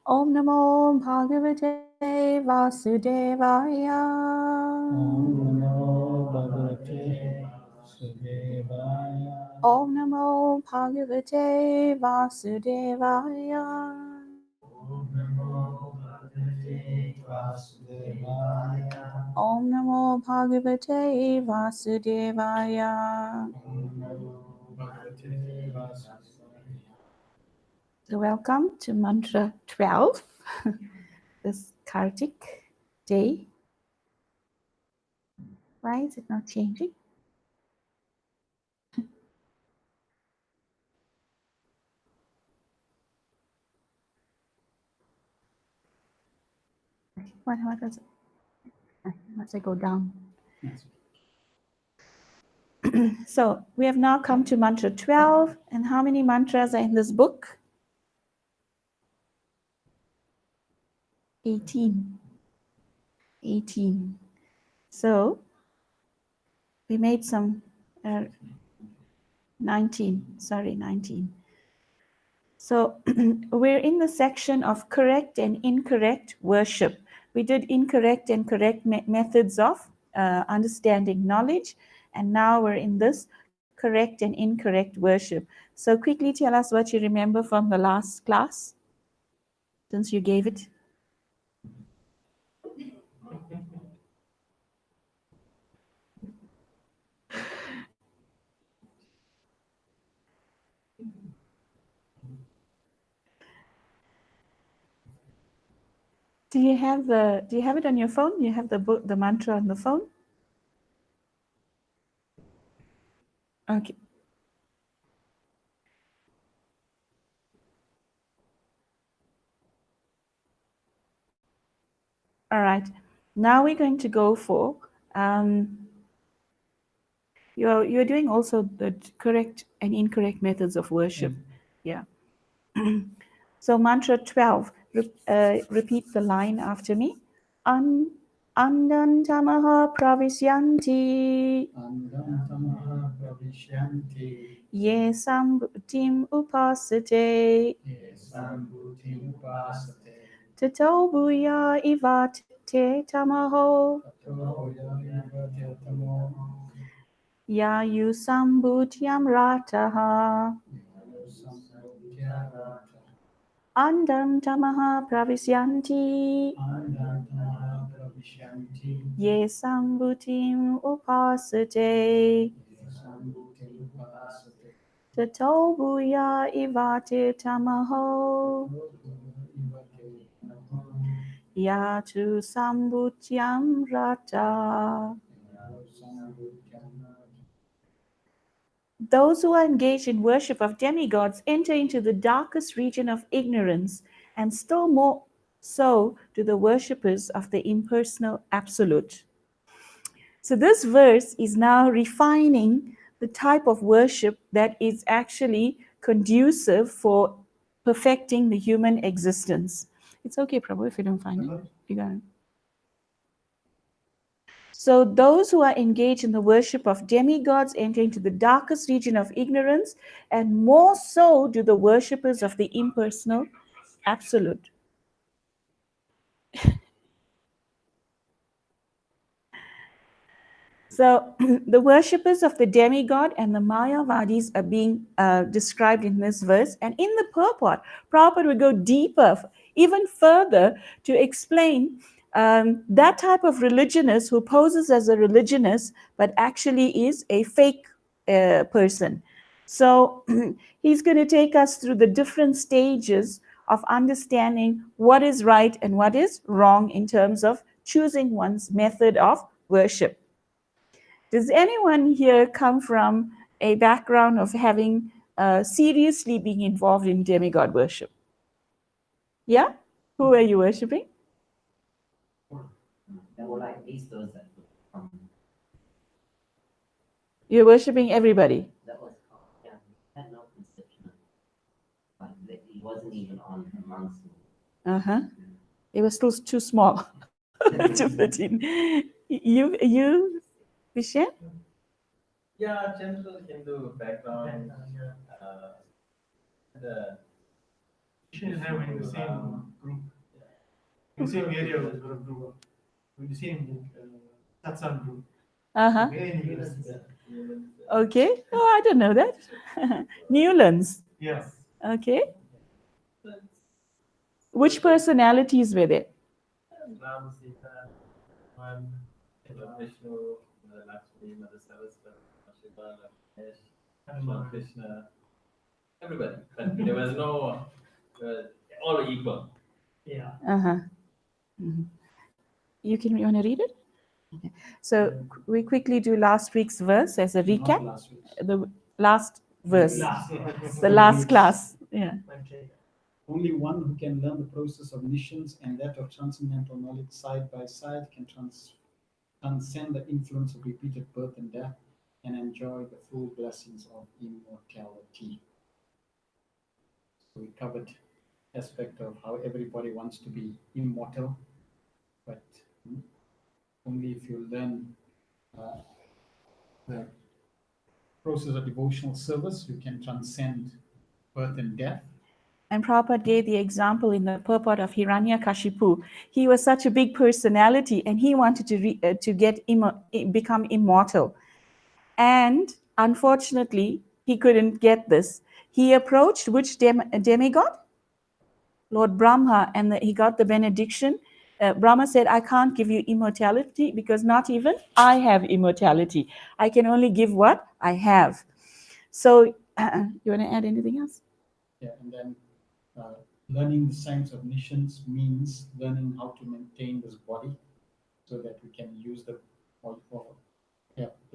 Om Namo Bhagavate Vasudevaya. Om Namo Bhagavate Vasudevaya. Om Namo Bhagavate Vasudevaya. Om Namo Bhagavate Vasudevaya. Om Namo Bhagavate Vasudevaya. Om Namo Bhagavate Vasudevaya. So welcome to Mantra 12, this Kartik day. Why is it not changing? What does it? Once I go down. So we have now come to Mantra 12. And how many mantras are in this book? 18. 18. So we made some 19. Sorry, 19. So we're in the section of correct and incorrect worship. We did incorrect and correct methods of understanding knowledge. And now we're in this correct and incorrect worship. So quickly tell us what you remember from the last class, since you gave it. Do you have it on your phone? You have the book, the mantra on the phone? Okay. All right. Now we're going to go for you're doing also the correct and incorrect methods of worship. Yeah. So mantra 12. Repeat the line after me. Andantamaha pravisyanti. Andantamaha pravishyanti. Ye sambhutim upasate. Ye sambhutim upasate. Tato bhuya ivate tamaho. Tato yavivate tamo. Yayu sambhutyam rataha. Yayu sambhutyarata. Andantamaha pravisyanti. Andantamaha pravishyanti. Ye sambhutim upasate. Ye sambhutim upasate. Tato bhuya ivate tamaho. Tato yavivate tamo. Yatu sambhutyam rata. Yayu sambhutyarata. Those who are engaged in worship of demigods enter into the darkest region of ignorance, and still more so do the worshippers of the impersonal absolute. So this verse is now refining the type of worship that is actually conducive for perfecting the human existence. It's okay, Prabhu, if you don't find it. You got it. So those who are engaged in the worship of demigods enter into the darkest region of ignorance, and more so do the worshippers of the impersonal absolute. So the worshippers of the demigod and the Mayavadis are being described in this verse. And in the purport, Prabhupada would go deeper, even further, to explain that type of religionist who poses as a religionist, but actually is a fake person. So he's going to take us through the different stages of understanding what is right and what is wrong in terms of choosing one's method of worship. Does anyone here come from a background of having seriously being involved in demigod worship? Yeah? Who are you worshiping? You're worshiping everybody. That was yeah, we had no conception of it wasn't even on amongst me. Uh-huh. It was still too small to fit in. You, Vishen? Yeah, general Hindu background. The She's having the same group. Yeah. In the same area was a group. In the same satsang group. Uh-huh. Many years. Okay. Oh, I don't know that. Newlands. Yeah. Okay. Which personalities were there? Ram, Sita, Hanuman, Vishnu, Mother Lakshmi, Mother Saraswati, Shiva, Ganesh, Lord Krishna, everybody. But there was no, all equal. Yeah. Uh-huh. Mhm. You want to read it? Okay. So we quickly do last week's verse as a recap. Not last week. The last verse, Last. the last class. Yeah. Okay. Only one who can learn the process of omniscience and that of transcendental knowledge side by side can transcend the influence of repeated birth and death and enjoy the full blessings of immortality. So we covered aspect of how everybody wants to be immortal, but only if you learn the process of devotional service, you can transcend birth and death. And Prabhupada gave the example in the purport of Hiranyakashipu. He was such a big personality, and he wanted to become immortal. And unfortunately, he couldn't get this. He approached which demigod? Lord Brahma, and he got the benediction. Brahma said, I can't give you immortality because not even I have immortality. I can only give what I have. So, you want to add anything else? Yeah, and then learning the science of omniscience means learning how to maintain this body so that we can use the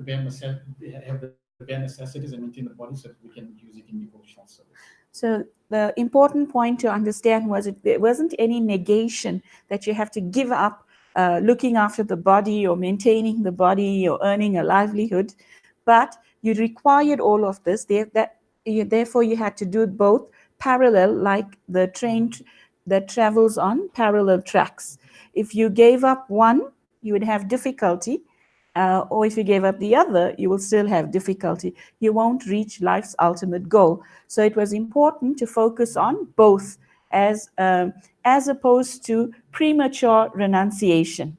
bare necessities and maintain the body so that we can use it in devotional service. So the important point to understand was there wasn't any negation that you have to give up looking after the body or maintaining the body or earning a livelihood, but you required all of this. Therefore, you had to do both parallel, like the train that travels on parallel tracks. If you gave up one, you would have difficulty. Or if you gave up the other, you will still have difficulty. You won't reach life's ultimate goal. So it was important to focus on both as opposed to premature renunciation.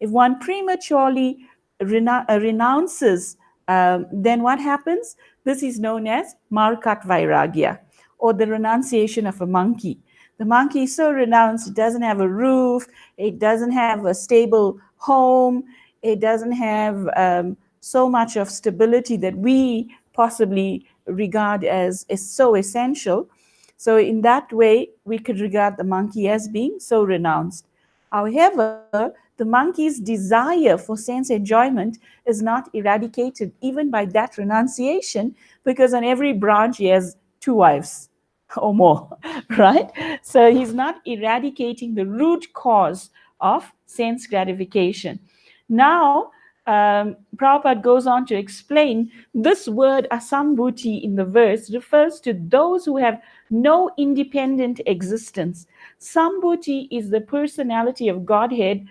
If one prematurely renounces, then what happens? This is known as Markat Vairagya, or the renunciation of a monkey. The monkey is so renounced, it doesn't have a roof, it doesn't have a stable home, it doesn't have so much of stability that we possibly regard as so essential. So in that way, we could regard the monkey as being so renounced. However, the monkey's desire for sense enjoyment is not eradicated even by that renunciation, because on every branch he has 2 wives or more, right? So he's not eradicating the root cause of sense gratification. Now, Prabhupada goes on to explain this word asambhuti in the verse refers to those who have no independent existence. Sambhuti is the personality of Godhead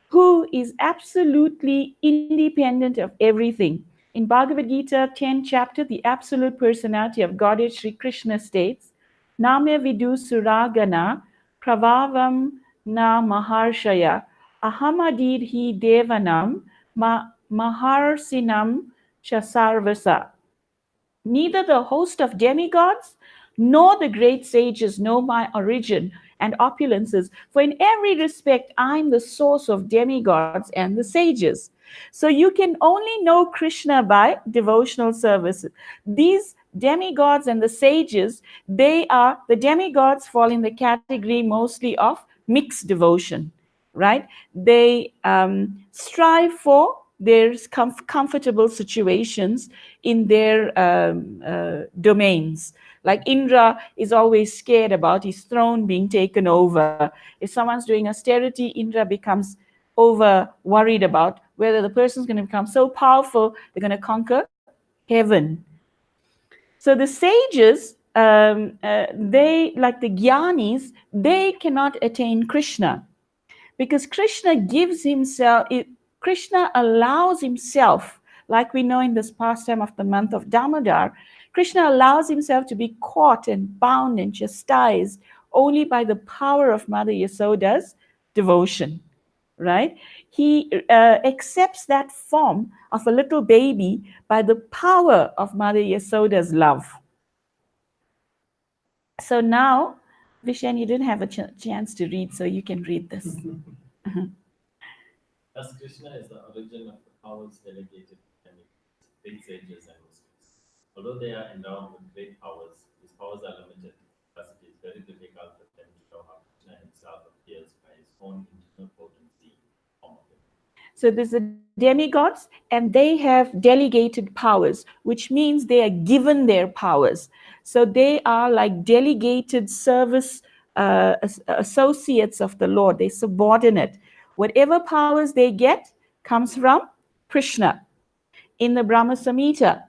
who is absolutely independent of everything. In Bhagavad Gita 10th chapter, the absolute personality of Godhead Sri Krishna states, Name vidu suragana pravavam na maharshaya ahamadidhi devanam maharsinam chasarvasa. Neither the host of demigods nor the great sages know my origin and opulences, for in every respect I am the source of demigods and the sages. So you can only know Krishna by devotional service. These demigods and the sages, the demigods fall in the category mostly of mixed devotion, right? They strive for their comfortable situations in their domains. Like Indra is always scared about his throne being taken over. If someone's doing austerity, Indra becomes over worried about whether the person's going to become so powerful they're going to conquer heaven. So the sages, they, like the jnanis, they cannot attain Krishna, because Krishna allows himself, like we know in this pastime of the month of Damodar, Krishna allows himself to be caught and bound and chastised only by the power of Mother Yasoda's devotion, right? He accepts that form of a little baby by the power of Mother Yasoda's love. So now, Vishen, you didn't have a chance to read, so you can read this. As Krishna is the origin of the powers delegated to great sages and mystics. Although they are endowed with great powers, these powers are limited. Thus, it is very difficult for them to show how Krishna himself appears by his own internal potency. So there's the demigods, and they have delegated powers, which means they are given their powers. So they are like delegated service associates of the Lord. They're subordinate. Whatever powers they get comes from Krishna. In the Brahma Samhita,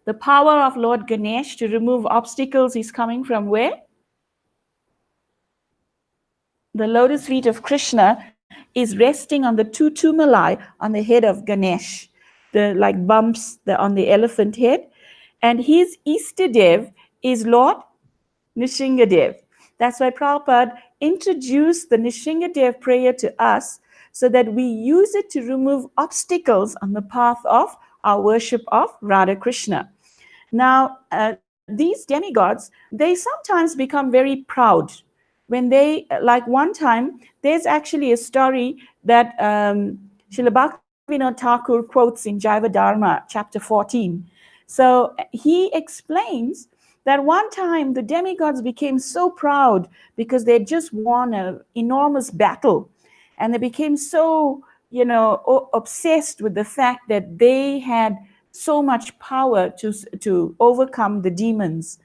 the power of Lord Ganesh to remove obstacles is coming from where? The lotus feet of Krishna is resting on the two tumuli on the head of Ganesh, the like bumps on the elephant head. And his Istadev is Lord Nishingadev. That's why Prabhupada introduced the Nishingadev prayer to us so that we use it to remove obstacles on the path of our worship of Radha Krishna. Now, these demigods, they sometimes become very proud. When they, like one time, there's actually a story that Srila Bhaktivinoda Thakur quotes in Jaiva Dharma, chapter 14. So he explains that one time the demigods became so proud because they had just won an enormous battle. And they became so, obsessed with the fact that they had so much power to overcome the demons.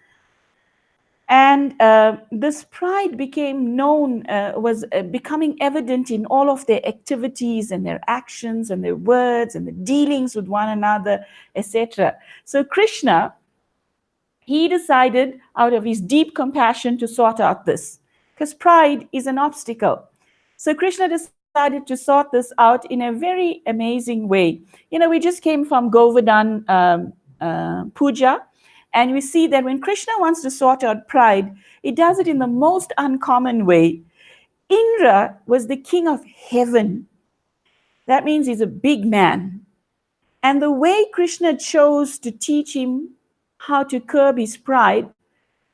And this pride became known, was becoming evident in all of their activities and their actions and their words and the dealings with one another, etc. So Krishna, he decided out of his deep compassion to sort out this, because pride is an obstacle. So Krishna decided to sort this out in a very amazing way. We just came from Govardhan Puja, and we see that when Krishna wants to sort out pride, he does it in the most uncommon way. Indra was the king of heaven. That means he's a big man. And the way Krishna chose to teach him how to curb his pride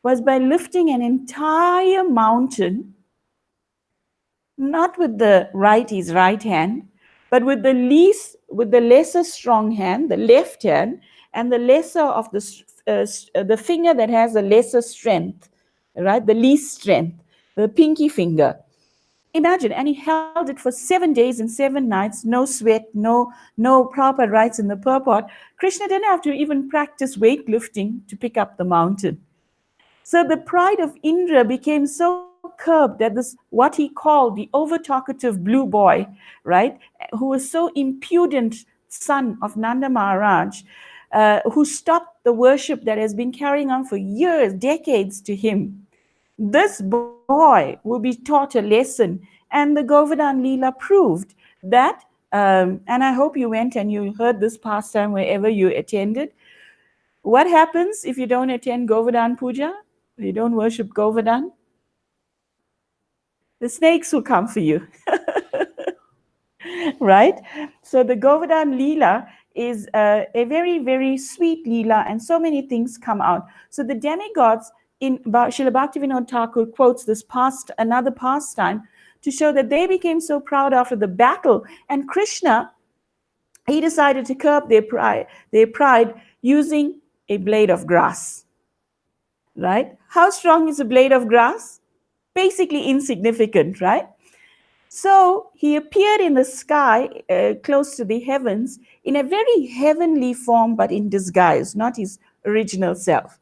was by lifting an entire mountain, not with his right hand, but with the lesser strong hand, the left hand, and the lesser of the finger that has the lesser strength, right? The least strength, the pinky finger. Imagine, and he held it for 7 days and 7 nights, no sweat, no proper rites in the purport. Krishna didn't have to even practice weightlifting to pick up the mountain. So the pride of Indra became so curbed that this, what he called the over-talkative blue boy, right, who was so impudent son of Nanda Maharaj, who stopped the worship that has been carrying on for years, decades to him. This boy will be taught a lesson. And the Govardhan Leela proved that, and I hope you went and you heard this pastime wherever you attended. What happens if you don't attend Govardhan Puja? You don't worship Govardhan? The snakes will come for you. Right? So the Govardhan Leela is a very, very sweet Leela, and so many things come out. So the demigods, in Srila Bhaktivinoda Thakur quotes this another pastime to show that they became so proud after the battle, and Krishna, he decided to curb their pride using a blade of grass. Right? How strong is a blade of grass? Basically insignificant, right? So he appeared in the sky, close to the heavens, in a very heavenly form, but in disguise, not his original self.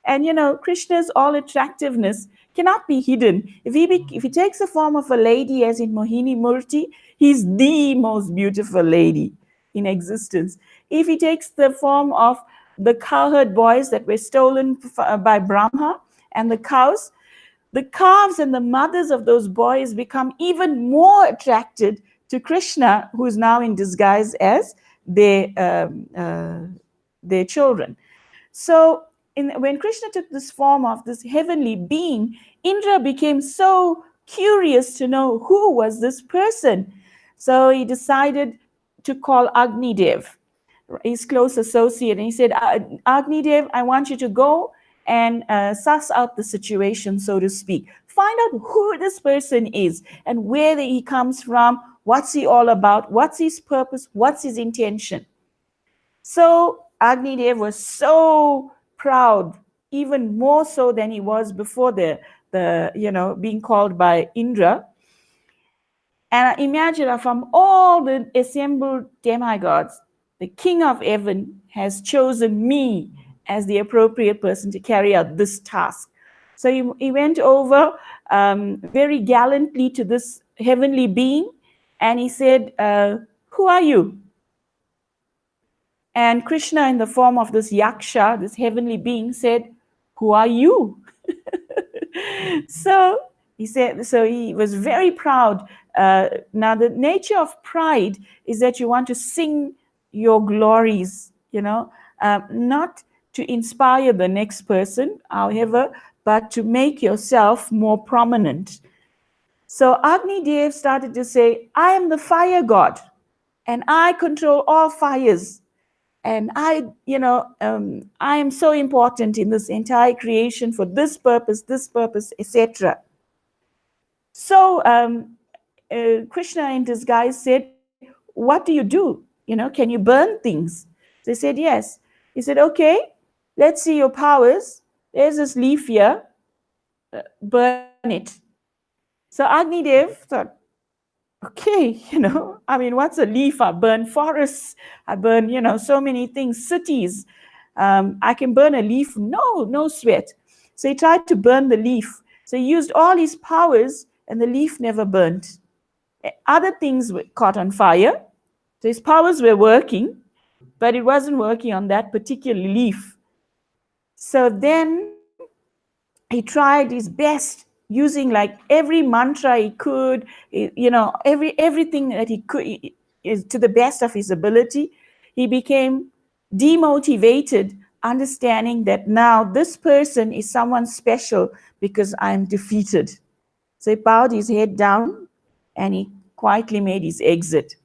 And Krishna's all attractiveness cannot be hidden. If he takes the form of a lady, as in Mohini Murti, he's the most beautiful lady in existence. If he takes the form of the cowherd boys that were stolen by Brahma and the cows, the calves and the mothers of those boys become even more attracted to Krishna, who is now in disguise as their children. So when Krishna took this form of this heavenly being, Indra became so curious to know who was this person. So he decided to call Agni Dev, his close associate, and he said, Agni Dev, I want you to go and suss out the situation, so to speak. Find out who this person is and where he comes from, what's he all about, what's his purpose, what's his intention. So Agni Dev was so proud, even more so than he was before the being called by Indra. And imagine, from all the assembled demigods, the king of heaven has chosen me as the appropriate person to carry out this task. So he went over very gallantly to this heavenly being, and he said, who are you? And Krishna, in the form of this yaksha, this heavenly being, said, who are you? So he said, so he was very proud. Now, the nature of pride is that you want to sing your glories, not to inspire the next person, however, but to make yourself more prominent. So Agni Dev started to say, I am the fire god, and I control all fires. And I am so important in this entire creation for this purpose, etc. So Krishna in disguise said, what do you do? Can you burn things? They said, yes. He said, okay, let's see your powers. There's this leaf here, burn it. So Agni Dev thought, okay, what's a leaf? I burn forests, I burn, so many things, cities. I can burn a leaf, no sweat. So he tried to burn the leaf. So he used all his powers, and the leaf never burnt. Other things were caught on fire. So his powers were working, but it wasn't working on that particular leaf. So then he tried his best, using like every mantra he could, everything that he could, to the best of his ability. He became demotivated, understanding that now this person is someone special because I'm defeated. So he bowed his head down and he quietly made his exit.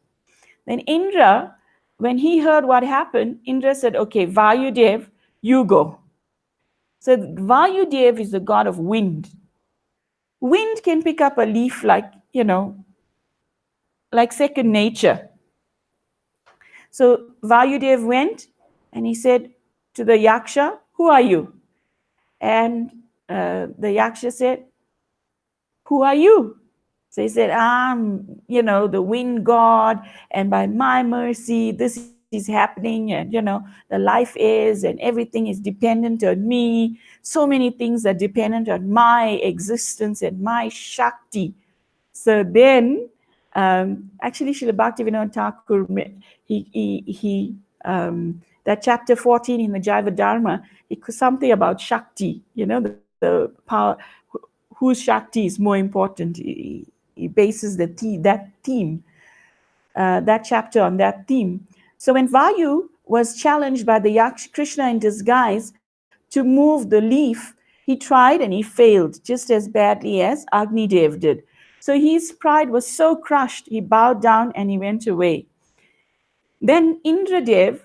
Then Indra, when he heard what happened, Indra said, okay, Vayudev, you go. So Vayudev is the god of wind. Wind can pick up a leaf like second nature. So Vayudev went and he said to the yaksha, who are you? And the yaksha said, who are you? So he said, I'm, the wind god, and by my mercy, this is happening, and, the life is, and everything is dependent on me. So many things are dependent on my existence and my Shakti. So then, actually, Srila Bhaktivinoda Thakur, that chapter 14 in the Jaiva Dharma, something about Shakti, the power, whose Shakti is more important. He bases that theme, that chapter on that theme. So when Vayu was challenged by the Krishna in disguise to move the leaf, he tried and he failed just as badly as Agni Dev did. So his pride was so crushed, he bowed down and he went away. Then Indradev,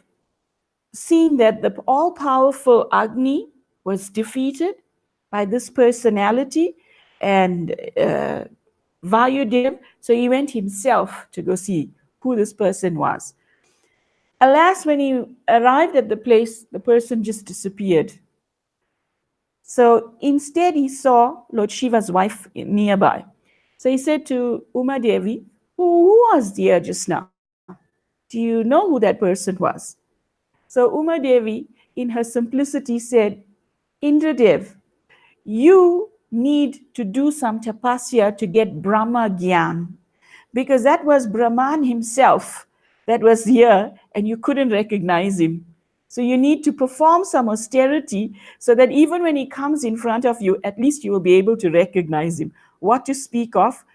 seeing that the all-powerful Agni was defeated by this personality, and Vayudev, so he went himself to go see who this person was. Alas, when he arrived at the place, the person just disappeared. So instead, he saw Lord Shiva's wife nearby. So he said to Uma Devi, who was there just now? Do you know who that person was? So Uma Devi, in her simplicity, said, Indradev, you need to do some tapasya to get Brahma Gyan, because that was Brahman himself that was here and you couldn't recognize him. So you need to perform some austerity so that even when he comes in front of you, at least you will be able to recognize him. What to speak of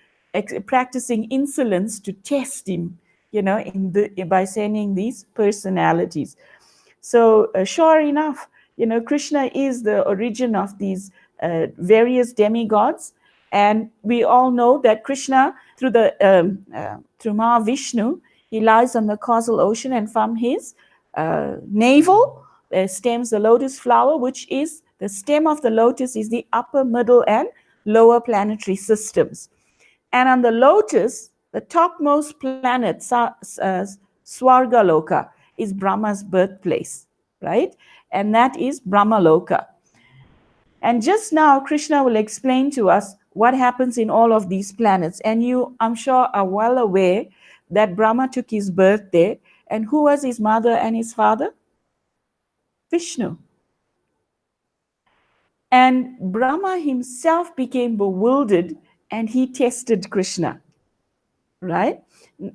practicing insolence to test him, by sending these personalities. So sure enough, Krishna is the origin of these various demigods. And we all know that Krishna, through Mahavishnu, he lies on the causal ocean, and from his navel stems the lotus flower, which is the stem of the lotus, is the upper, middle, and lower planetary systems. And on the lotus, the topmost planet, Swargaloka, is Brahma's birthplace, right? And that is Brahmaloka. And just now, Krishna will explain to us what happens in all of these planets. And you, I'm sure, are well aware that Brahma took his birth there. And who was his mother and his father? Vishnu. And Brahma himself became bewildered and he tested Krishna, right?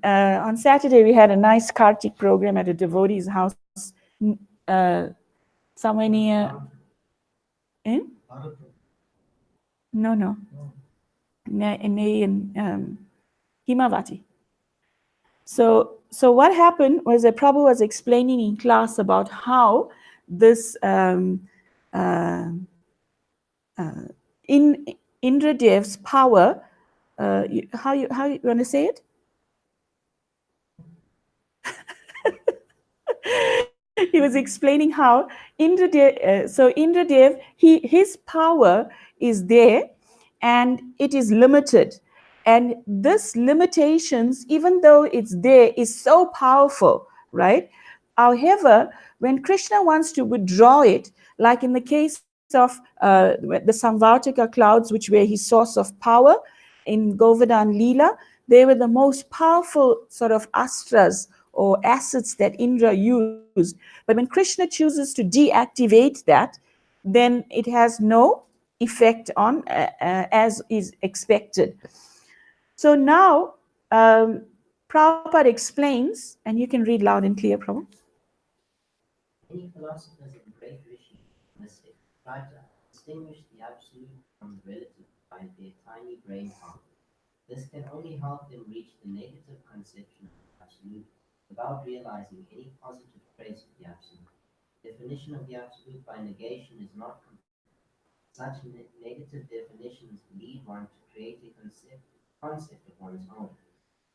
On Saturday, we had a nice Kartik program at a devotee's house somewhere near. In? No. In Himavati. So what happened was that Prabhu was explaining in class about how this in Indradev's power, how you want to say it? He was explaining how Indradev, his power is there and it is limited. And this limitations, even though it's there, is so powerful, right? However, when Krishna wants to withdraw it, like in the case of the Samvartaka clouds, which were his source of power in Govardhan Leela, they were the most powerful sort of astras or assets that Indra used. But when Krishna chooses to deactivate that, then it has no effect on as is expected. So now Prabhupada explains, and you can read loud and clear, Prabhupada. Many philosophers and great rishis, mystics, try to distinguish the absolute from the relative by their tiny brain power. This can only help them reach the negative conception of the absolute without realizing any positive trace of the absolute. Definition of the absolute by negation is not complete. Such negative definitions lead one to create a concept of one's own.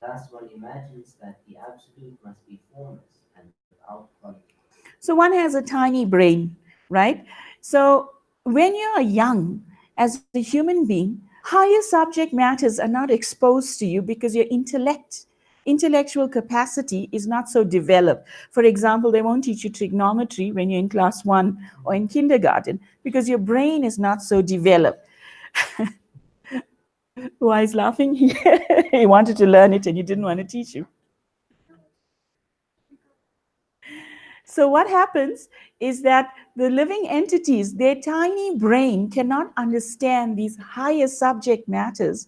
Thus, one imagines that the absolute must be formless and without quality. So one has a tiny brain, right? So when you are young, as a human being, higher subject matters are not exposed to you because your intellectual capacity is not so developed. For example, they won't teach you trigonometry when you're in class 1 or in kindergarten because your brain is not so developed. Why is laughing? He wanted to learn it and you didn't want to teach him. So what happens is that the living entities, their tiny brain cannot understand these higher subject matters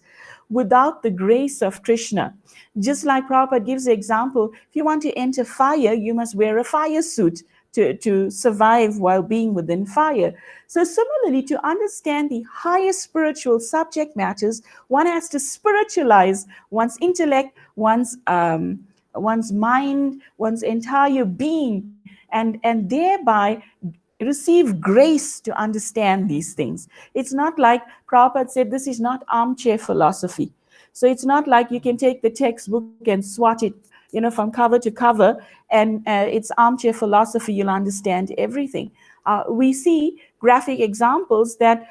without the grace of Krishna. Just like Prabhupada gives the example, if you want to enter fire, you must wear a fire suit to survive while being within fire. So similarly, to understand the higher spiritual subject matters, one has to spiritualize one's intellect, one's mind, one's entire being, and thereby receive grace to understand these things. It's not like Prabhupada said, this is not armchair philosophy. So it's not like you can take the textbook and swat it, from cover to cover, and it's armchair philosophy, you'll understand everything. We see graphic examples that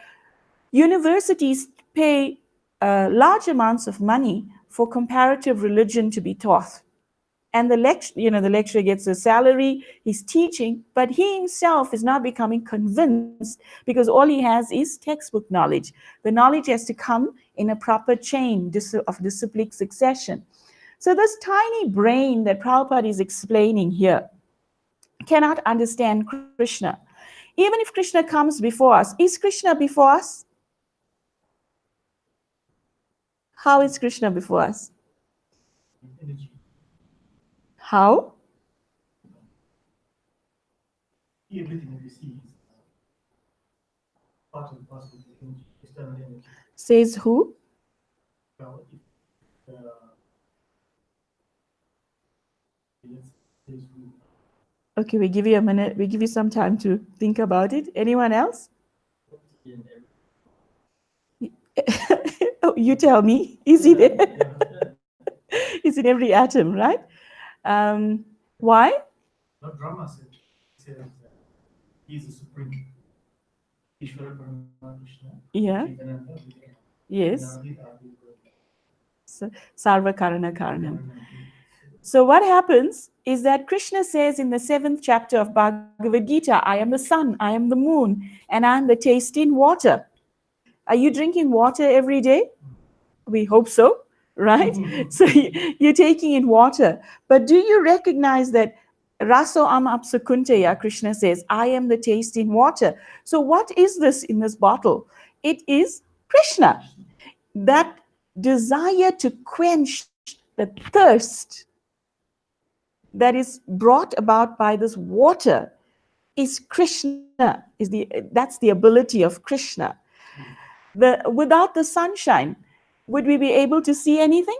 universities pay large amounts of money for comparative religion to be taught. And the lecturer gets a salary, he's teaching, but he himself is not becoming convinced because all he has is textbook knowledge. The knowledge has to come in a proper chain of disciplic succession. So this tiny brain that Prabhupada is explaining here cannot understand Krishna. Even if Krishna comes before us, is Krishna before us? How is Krishna before us? Energy. How? Everything that we see is part and parcel of the energy, external energy. Says who? Now, if let's say Okay, we give you a minute. We give you some time to think about it. Anyone else? In every, Oh, you tell me. Is it? Yeah. Is in every atom, right? Why? Lord Rama says that he is the supreme. Ishvara Paramakrishna, Yeah. Chitananda, Vidya, Yes. Nadi, Adi, Sarva Karana Karanam. Karana. So what happens is that Krishna says in the 7th chapter of Bhagavad Gita, I am the sun, I am the moon, and I am the tasting water. Are you drinking water every day? We hope so, right? So you're taking in water. But do you recognize that Raso am apsakunteya, Krishna says, I am the tasting water. So what is this in this bottle? It is Krishna. That desire to quench the thirst that is brought about by this water is Krishna, that's the ability of Krishna. Without the sunshine, would we be able to see anything?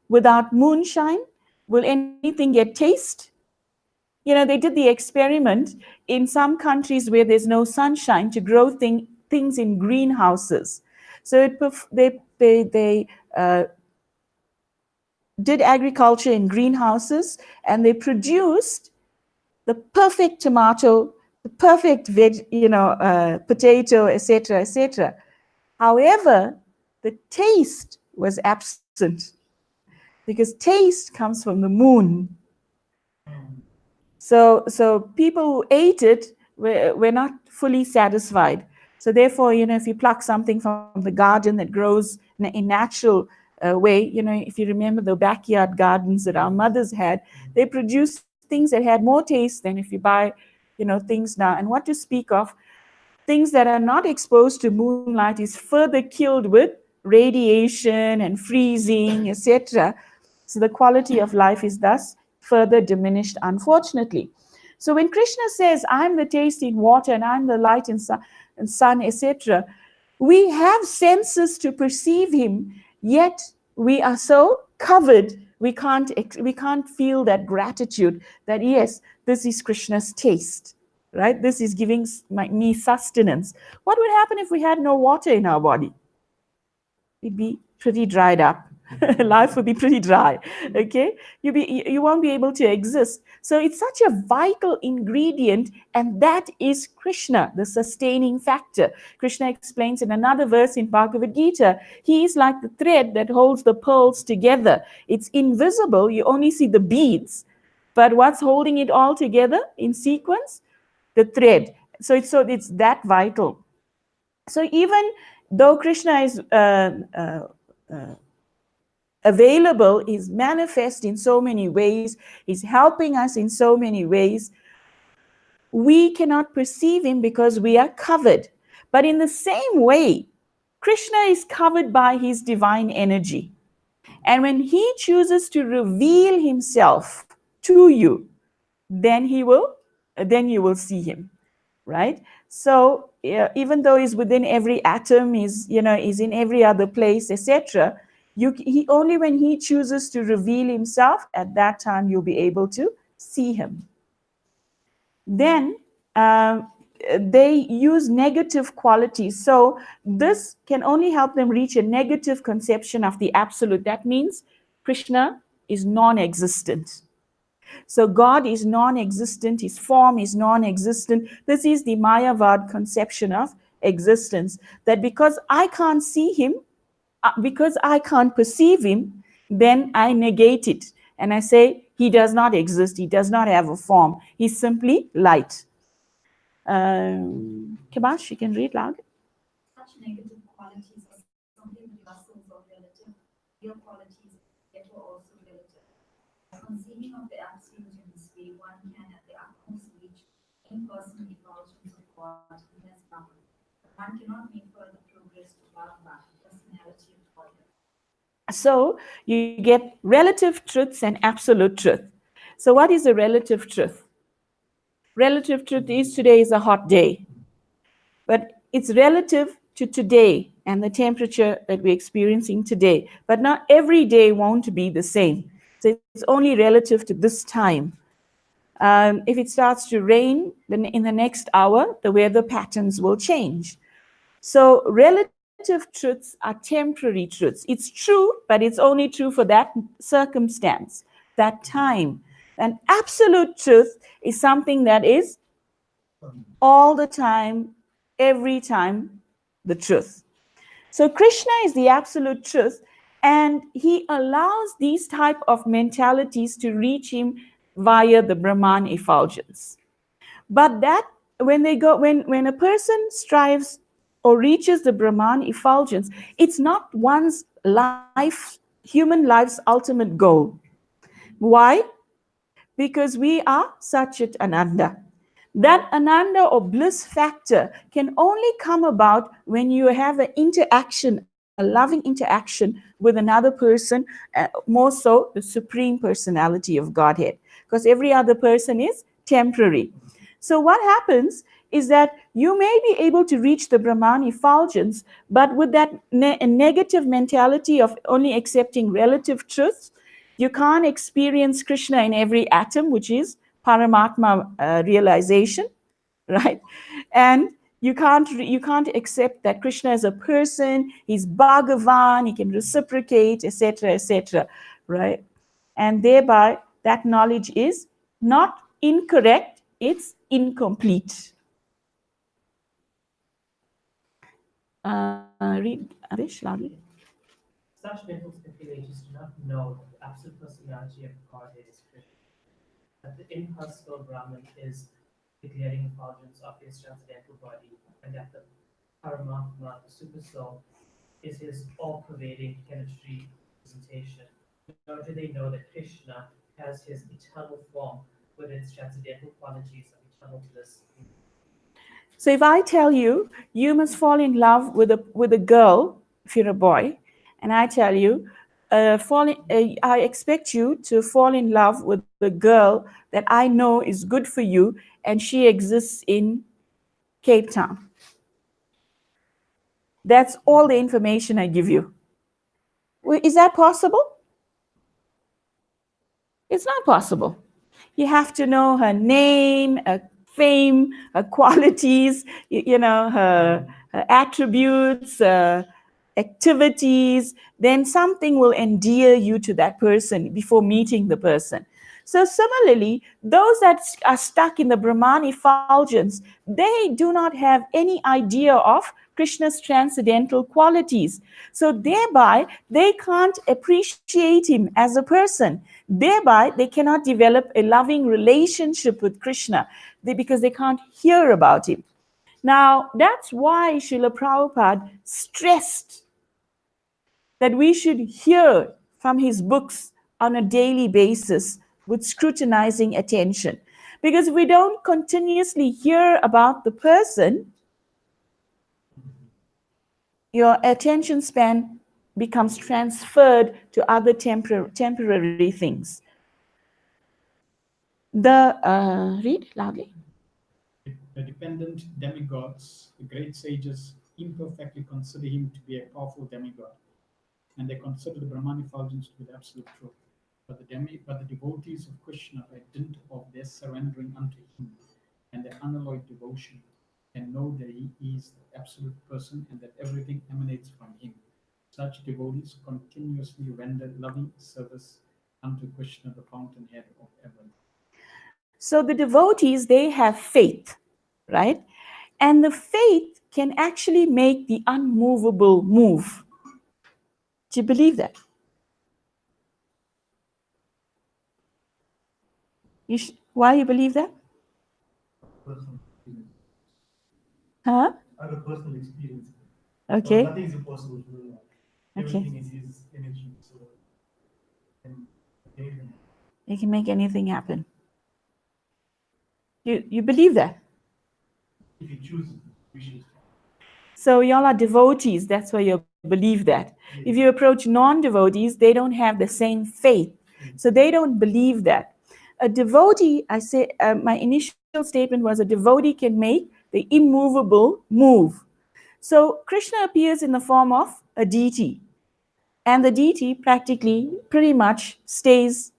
Without moonshine, will anything get taste? You know, they did the experiment in some countries where there's no sunshine to grow things in greenhouses. So they did agriculture in greenhouses, and they produced the perfect tomato, the perfect potato, etc., etc. However, the taste was absent because taste comes from the moon. So people who ate it were not fully satisfied. So therefore, if you pluck something from the garden that grows in a natural way, if you remember the backyard gardens that our mothers had, they produced things that had more taste than if you buy, things now. And what to speak of things that are not exposed to moonlight is further killed with radiation and freezing, etc. So the quality of life is thus further diminished, unfortunately. So when Krishna says, I'm the taste in water and I'm the light in sun, etc., we have senses to perceive him, yet we are so covered, we can't feel that gratitude that, yes, this is Krishna's taste. Right? This is giving me sustenance. What would happen if we had no water in our body? We'd be pretty dried up. Life would be pretty dry. Okay? You won't be able to exist. So it's such a vital ingredient, and that is Krishna, the sustaining factor. Krishna explains in another verse in Bhagavad Gita, he is like the thread that holds the pearls together. It's invisible, you only see the beads, but what's holding it all together in sequence? The thread. So it's that vital. So even though Krishna is available, is manifest in so many ways, is helping us in so many ways, we cannot perceive him because we are covered. But in the same way, Krishna is covered by his divine energy. And when he chooses to reveal himself to you, then you will see him. Right? So even though he's within every atom, is in every other place, etc., he only when he chooses to reveal himself, at that time you'll be able to see him. Then they use negative qualities. So this can only help them reach a negative conception of the absolute. That means Krishna is non-existent. So God is non-existent, his form is non-existent. This is the Mayavad conception of existence, that because I can't see him, because I can't perceive him, then I negate it. And I say, he does not exist, he does not have a form, he's simply light. Kibash, you can read loud. Such negative qualities are something that ourselves are relative. Real qualities yet are also relative. By conceiving of the absolute in this way, one can at the utmost reach impersonal effulgence of God in his Brahman. But one cannot make further progress to Bhagavad, the personality of Godhead. So you get relative truths and absolute truth. So what is a relative truth? Relative truth is today is a hot day, but it's relative to today and the temperature that we're experiencing today. But not every day won't be the same. So it's only relative to this time. If it starts to rain, then in the next hour, the weather patterns will change. So relative truths are temporary truths. It's true, but it's only true for that circumstance, that time. And absolute truth is something that is all the time, every time, the truth. So Krishna is the absolute truth, and he allows these type of mentalities to reach him via the Brahman effulgence. But that when a person strives or reaches the Brahman effulgence, it's not one's human life's ultimate goal. Why? Because we are Satchit Ananda. That Ananda or bliss factor can only come about when you have an interaction, a loving interaction with another person, more so the Supreme Personality of Godhead, because every other person is temporary. So what happens is that you may be able to reach the Brahman effulgence, but with that negative mentality of only accepting relative truths, you can't experience Krishna in every atom, which is Paramatma realization, right? And you can't accept that Krishna is a person, he's Bhagavan, he can reciprocate, etc., etc., right? And thereby that knowledge is not incorrect, it's incomplete. Read Adesh loudly. Such mental speculators do not know that the absolute personality of Godhead is Krishna, that the impersonal Brahman is the glaring effulgence of his transcendental body, and that the Paramatma, the Supersoul, is his all-pervading planetary representation. Nor do they know that Krishna has his eternal form with its transcendental qualities of eternal bliss. So if I tell you, you must fall in love with a girl, if you're a boy, and I tell you, I expect you to fall in love with a girl that I know is good for you, and she exists in Cape Town. That's all the information I give you. Is that possible? It's not possible. You have to know her name, her fame, her qualities, her attributes, activities. Then something will endear you to that person before meeting the person. So similarly, those that are stuck in the Brahman effulgence, they do not have any idea of Krishna's transcendental qualities. So thereby, they can't appreciate him as a person. Thereby, they cannot develop a loving relationship with Krishna because they can't hear about him. Now, that's why Srila Prabhupada stressed that we should hear from his books on a daily basis with scrutinizing attention. Because if we don't continuously hear about the person, your attention span becomes transferred to other temporary things. Read loudly. The dependent demigods, the great sages, imperfectly consider him to be a powerful demigod, and they consider the Brahman effulgence to be the absolute truth. But the devotees of Krishna, by dint of their surrendering unto him and their unalloyed devotion, can know that he is the absolute person and that everything emanates from him. Such devotees continuously render loving service unto Krishna, the fountainhead of everything. So the devotees, they have faith, right? And the faith can actually make the unmovable move. Do you believe that? Why you believe that? Personal experience. Huh? I have a personal experience. Okay. Nothing is impossible for Allah. Okay. Everything is His energy. So, and anything. They can make anything happen. You believe that? If you choose, wishes. So y'all are devotees, that's why you believe that. If you approach non-devotees, they don't have the same faith. So they don't believe that. A devotee, I say, my initial statement was a devotee can make the immovable move. So Krishna appears in the form of a deity. And the deity practically pretty much stays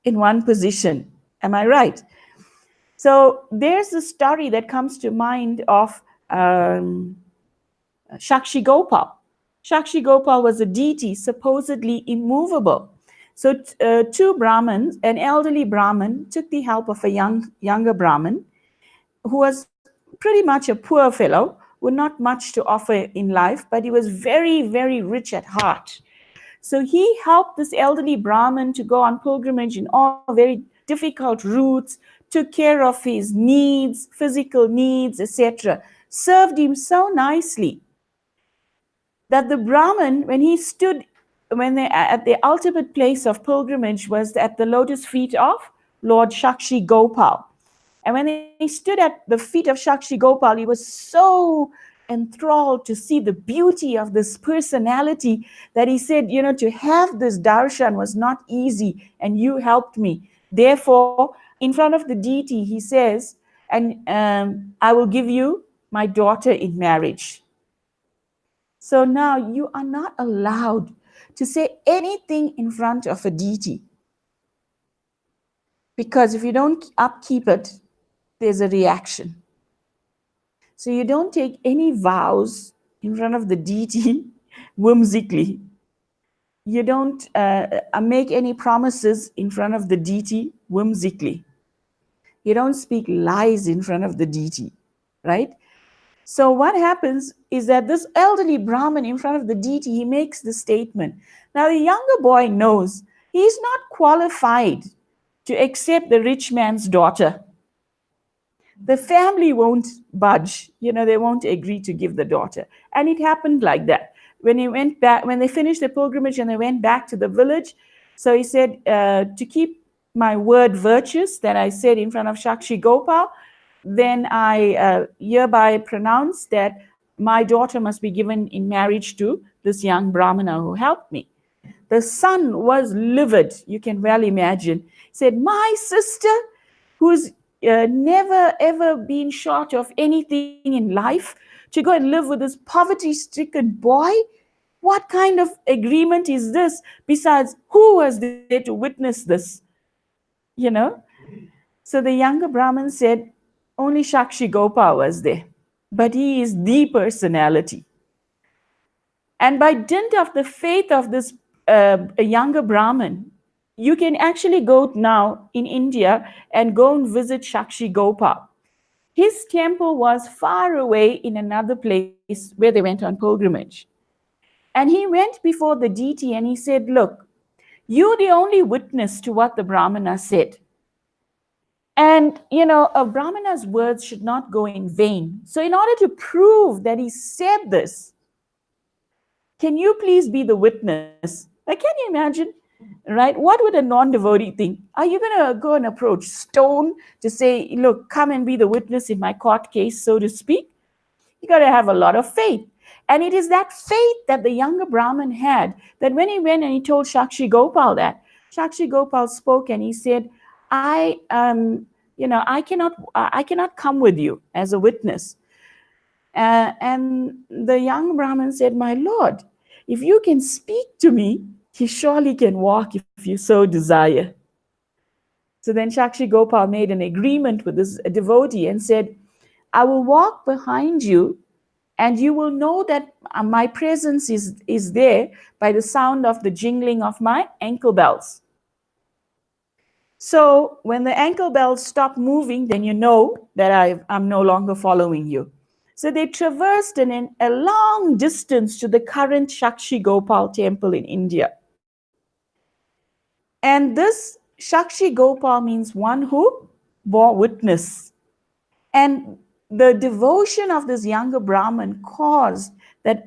in one position. Am I right? So there's a story that comes to mind of Shakshi Gopal. Shakshi Gopal was a deity, supposedly immovable. So two Brahmins, an elderly Brahmin, took the help of a younger Brahmin who was pretty much a poor fellow, with not much to offer in life, but he was very, very rich at heart. So he helped this elderly Brahmin to go on pilgrimage in all very difficult routes, took care of his needs, physical needs, etc., served him so nicely that the Brahmin, when he stood, when they at the ultimate place of pilgrimage was at the lotus feet of Lord Shakshi Gopal. And when he stood at the feet of Shakshi Gopal, he was so enthralled to see the beauty of this personality that he said, you know, to have this darshan was not easy, and you helped me. Therefore, in front of the deity, he says, and I will give you my daughter in marriage. So now you are not allowed to say anything in front of a deity, because if you don't upkeep it, there's a reaction. So you don't take any vows in front of the deity whimsically. You don't make any promises in front of the deity whimsically. You don't speak lies in front of the deity, right? So what happens is that this elderly Brahmin in front of the deity, he makes the statement. Now the younger boy knows he's not qualified to accept the rich man's daughter. The family won't budge, you know, they won't agree to give the daughter. And it happened like that. When he went back, when they finished the pilgrimage and they went back to the village, so he said, to keep my word virtuous that I said in front of Shakshi Gopal, then I hereby pronounce that my daughter must be given in marriage to this young Brahmana who helped me. The son was livid, you can well imagine. He said, my sister, who's never ever been short of anything in life, to go and live with this poverty-stricken boy? What kind of agreement is this? Besides, who was there to witness this? You know? So the younger Brahmin said, only Shakshi Gopal was there, but he is the personality. And by dint of the faith of this younger Brahmin, you can actually go now in India and go and visit Shakshi Gopal. His temple was far away in another place where they went on pilgrimage. And he went before the deity and he said, look, you're the only witness to what the Brahmana said. And, you know, a Brahmana's words should not go in vain. So in order to prove that he said this, can you please be the witness? Like, can you imagine, right? What would a non-devotee think? Are you going to go and approach stone to say, look, come and be the witness in my court case, so to speak? You got to have a lot of faith. And it is that faith that the younger Brahmin had, that when he went and he told Shakshi Gopal that, Shakshi Gopal spoke and he said, I cannot come with you as a witness. And the young Brahmin said, my lord, if you can speak to me, he surely can walk if you so desire. So then Shakshi Gopal made an agreement with this devotee and said, I will walk behind you and you will know that my presence is there by the sound of the jingling of my ankle bells. So when the ankle bells stop moving, then you know that I'm no longer following you. So they traversed a long distance to the current Shakshi Gopal temple in India. And this Shakshi Gopal means one who bore witness. And the devotion of this younger Brahmin caused that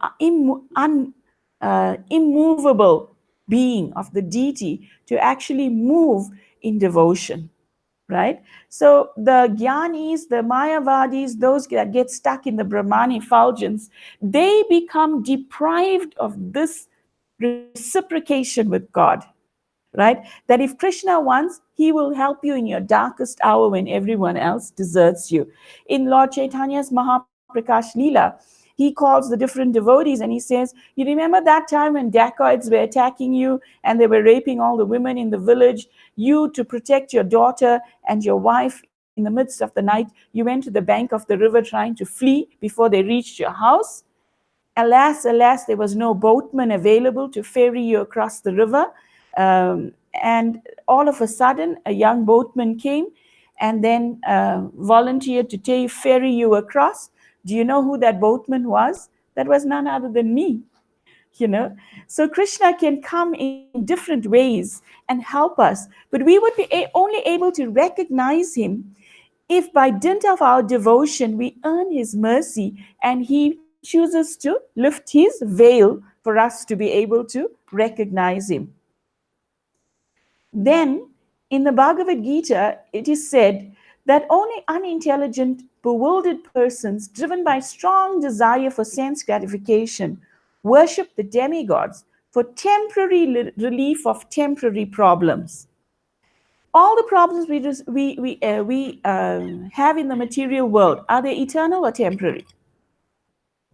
immovable being of the deity to actually move in devotion, right? So the Gyanis, the Mayavadis, those that get stuck in the Brahmani effulgence, they become deprived of this reciprocation with God, right? That if Krishna wants, he will help you in your darkest hour when everyone else deserts you. In Lord Chaitanya's Mahaprakash Leela, he calls the different devotees and he says, you remember that time when dacoits were attacking you and they were raping all the women in the village? You, to protect your daughter and your wife, in the midst of the night, you went to the bank of the river trying to flee before they reached your house. Alas, alas, there was no boatman available to ferry you across the river. And all of a sudden, a young boatman came and then volunteered to ferry you across. Do you know who that boatman was? That was none other than me. So Krishna can come in different ways and help us, but we would be only able to recognize him if by dint of our devotion we earn his mercy and he chooses to lift his veil for us to be able to recognize him. Then in the Bhagavad Gita it is said that only unintelligent, bewildered persons driven by strong desire for sense gratification worship the demigods for temporary relief of temporary problems. All the problems we have in the material world, are they eternal or temporary?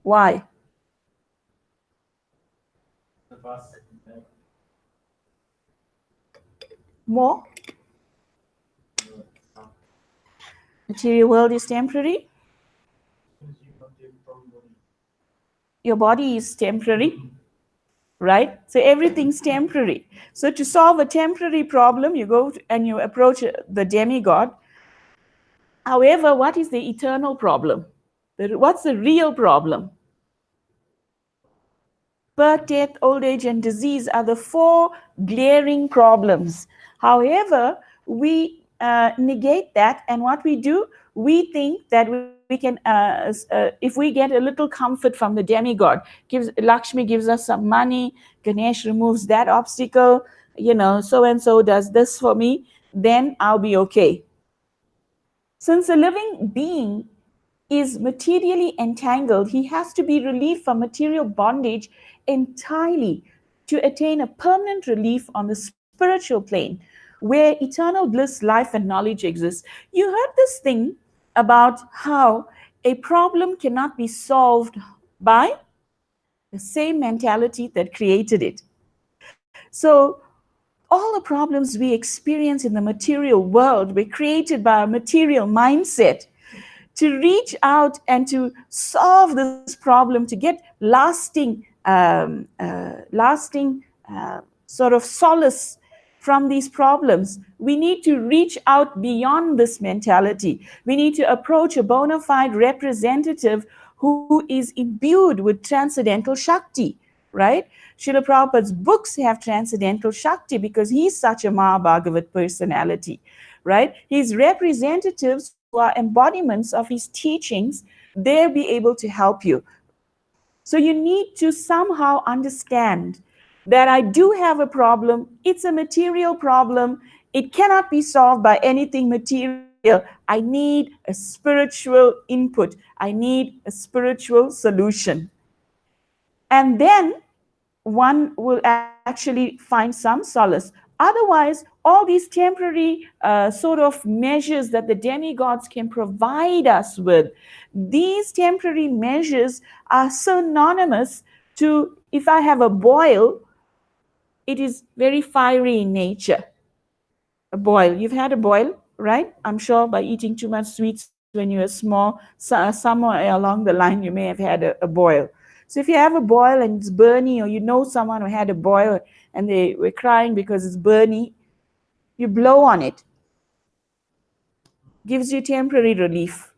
Why? The past, More? Material world is temporary. Your body is temporary, right? So everything's temporary. So to solve a temporary problem, you go and you approach the demigod. However, what is the eternal problem? What's the real problem? Birth, death, old age, and disease are the four glaring problems. However, we negate that, and what we do, we think that we can, if we get a little comfort from the demigod, Lakshmi gives us some money, Ganesh removes that obstacle, so and so does this for me, then I'll be okay. Since a living being is materially entangled, he has to be relieved from material bondage entirely to attain a permanent relief on the spiritual plane, where eternal bliss, life, and knowledge exists. You heard this thing about how a problem cannot be solved by the same mentality that created it. So all the problems we experience in the material world were created by a material mindset. To reach out and to solve this problem, to get lasting sort of solace from these problems, we need to reach out beyond this mentality. We need to approach a bona fide representative who is imbued with transcendental Shakti, right? Srila Prabhupada's books have transcendental Shakti because he's such a Mahabhagavat personality, right? His representatives who are embodiments of his teachings, they'll be able to help you. So you need to somehow understand that I do have a problem. It's a material problem. It cannot be solved by anything material. I need a spiritual input. I need a spiritual solution. And then one will actually find some solace. Otherwise, all these temporary sort of measures that the demigods can provide us with, these temporary measures are synonymous to, if I have a boil, it is very fiery in nature. A boil. You've had a boil, right? I'm sure by eating too much sweets when you were small, somewhere along the line, you may have had a boil. So if you have a boil and it's burny, or you know someone who had a boil and they were crying because it's burny, you blow on it. Gives you temporary relief,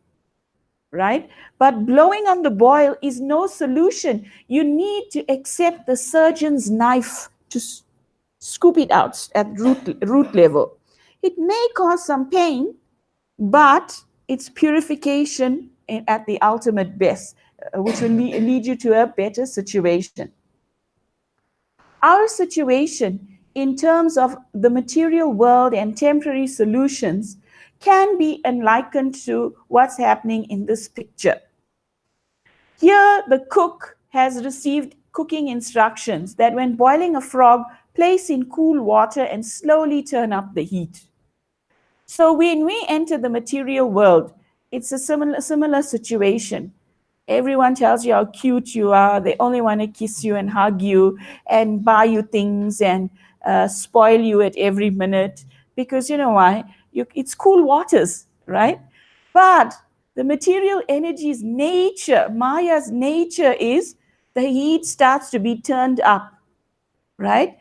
right? But blowing on the boil is no solution. You need to accept the surgeon's knife to scoop it out at root level. It may cause some pain, but it's purification at the ultimate best, which will lead you to a better situation. Our situation in terms of the material world and temporary solutions can be likened to what's happening in this picture. Here, the cook has received cooking instructions that when boiling a frog, place in cool water and slowly turn up the heat. So when we enter the material world, it's a similar situation. Everyone tells you how cute you are. They only want to kiss you and hug you and buy you things and spoil you at every minute. Because you know why? It's cool waters, right? But the material energy's nature, Maya's nature is the heat starts to be turned up, right?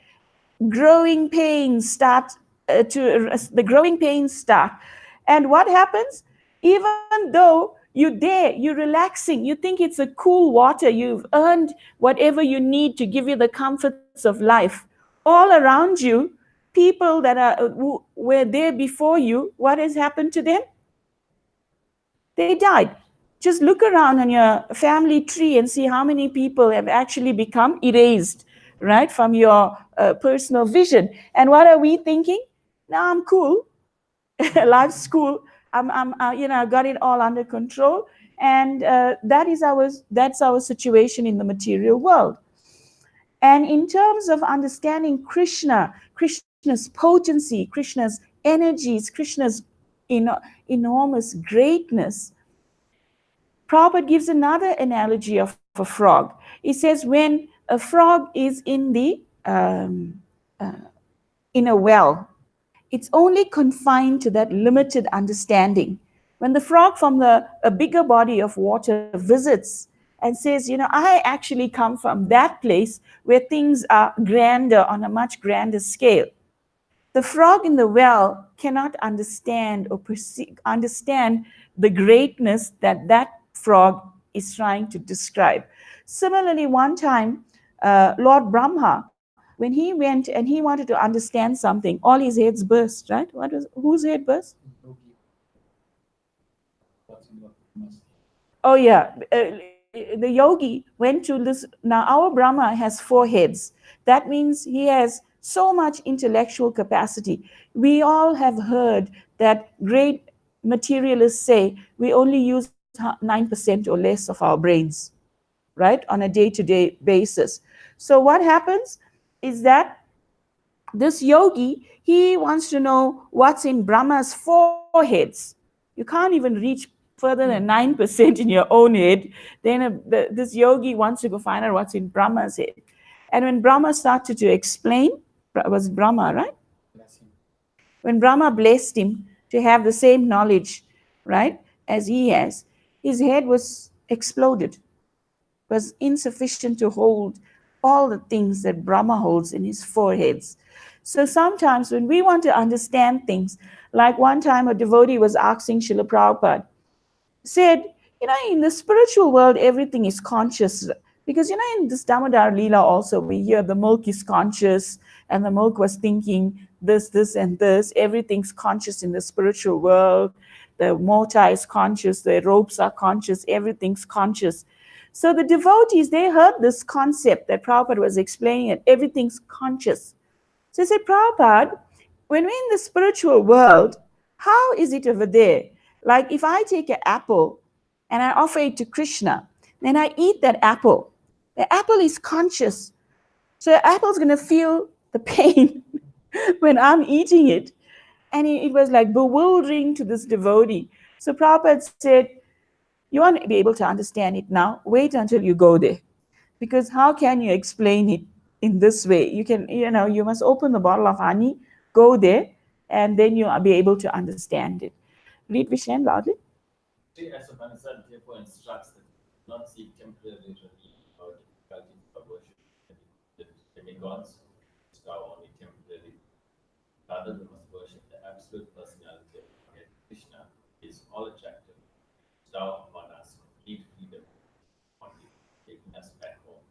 Growing pains start the growing pains start. And what happens? Even though you're there, you're relaxing, you think it's a cool water, you've earned whatever you need to give you the comforts of life. All around you, people that who were there before you, what has happened to them? They died. Just look around on your family tree and see how many people have actually become erased, right, from your personal vision. And what are we thinking? Now I'm cool. Life's cool. I got it all under control. And that's our situation in the material world. And in terms of understanding Krishna, Krishna's potency, Krishna's energies, Krishna's enormous greatness, Prabhupada gives another analogy of a frog. He says when a frog is in a well, it's only confined to that limited understanding. When the frog from a bigger body of water visits and says, I actually come from that place where things are grander on a much grander scale, the frog in the well cannot understand or understand the greatness that that frog is trying to describe. Similarly, one time, Lord Brahma, when he went and he wanted to understand something, all his heads burst, right? Whose head burst? Oh, yeah. The yogi went to this. Now, our Brahma has 4 heads. That means he has so much intellectual capacity. We all have heard that great materialists say we only use 9% or less of our brains, right, on a day-to-day basis. So what happens is that this yogi, he wants to know what's in Brahma's 4 heads. You can't even reach further than 9% in your own head. Then this yogi wants to go find out what's in Brahma's head. And when Brahma started to explain, was it Brahma, right? When Brahma blessed him to have the same knowledge, right, as he has, his head was exploded, was insufficient to hold all the things that Brahma holds in his 4 heads. So sometimes when we want to understand things, like one time a devotee was asking Srila Prabhupada, said, in the spiritual world, everything is conscious. Because, in this Damodar Leela also, we hear the milk is conscious, and the milk was thinking this, and this. Everything's conscious in the spiritual world. The mortar is conscious, the ropes are conscious, everything's conscious. So the devotees, they heard this concept that Prabhupada was explaining, that everything's conscious. So they said, Prabhupada, when we're in the spiritual world, how is it over there? Like if I take an apple and I offer it to Krishna, then I eat that apple. The apple is conscious. So the apple's going to feel the pain when I'm eating it. And it was like bewildering to this devotee. So Prabhupada said, you want to be able to understand it now? Wait until you go there. Because how can you explain it in this way? You must open the bottle of honey, go there, and then you'll be able to understand it. Read Vishen loudly. Sri Isopanisad therefore instructs that not seek temporary relief or difficulties for worship the demigods, which are only temporary. Rather, we must worship the absolute personality of Krishna, who is all attractive, bestow upon us complete freedom, taking us back home.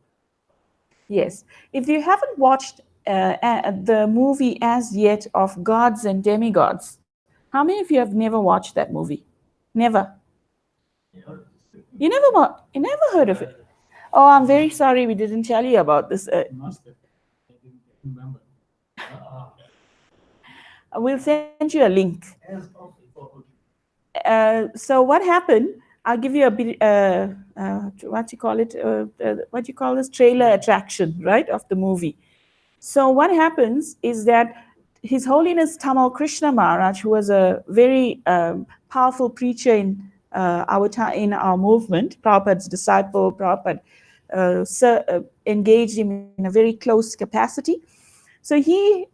Yes. If you haven't watched the movie as yet of Gods and Demigods, how many of you have never watched that movie? Never. You never heard of it? Oh, I'm very sorry we didn't tell you about this. Must have. I didn't remember. We'll send you a link. So what happened? I'll give you a bit. What you call it? What you call this trailer attraction, right, of the movie. So what happens is that His Holiness Tamal Krishna Maharaj, who was a very powerful preacher in our movement, Prabhupada's disciple, Prabhupada engaged him in a very close capacity. So he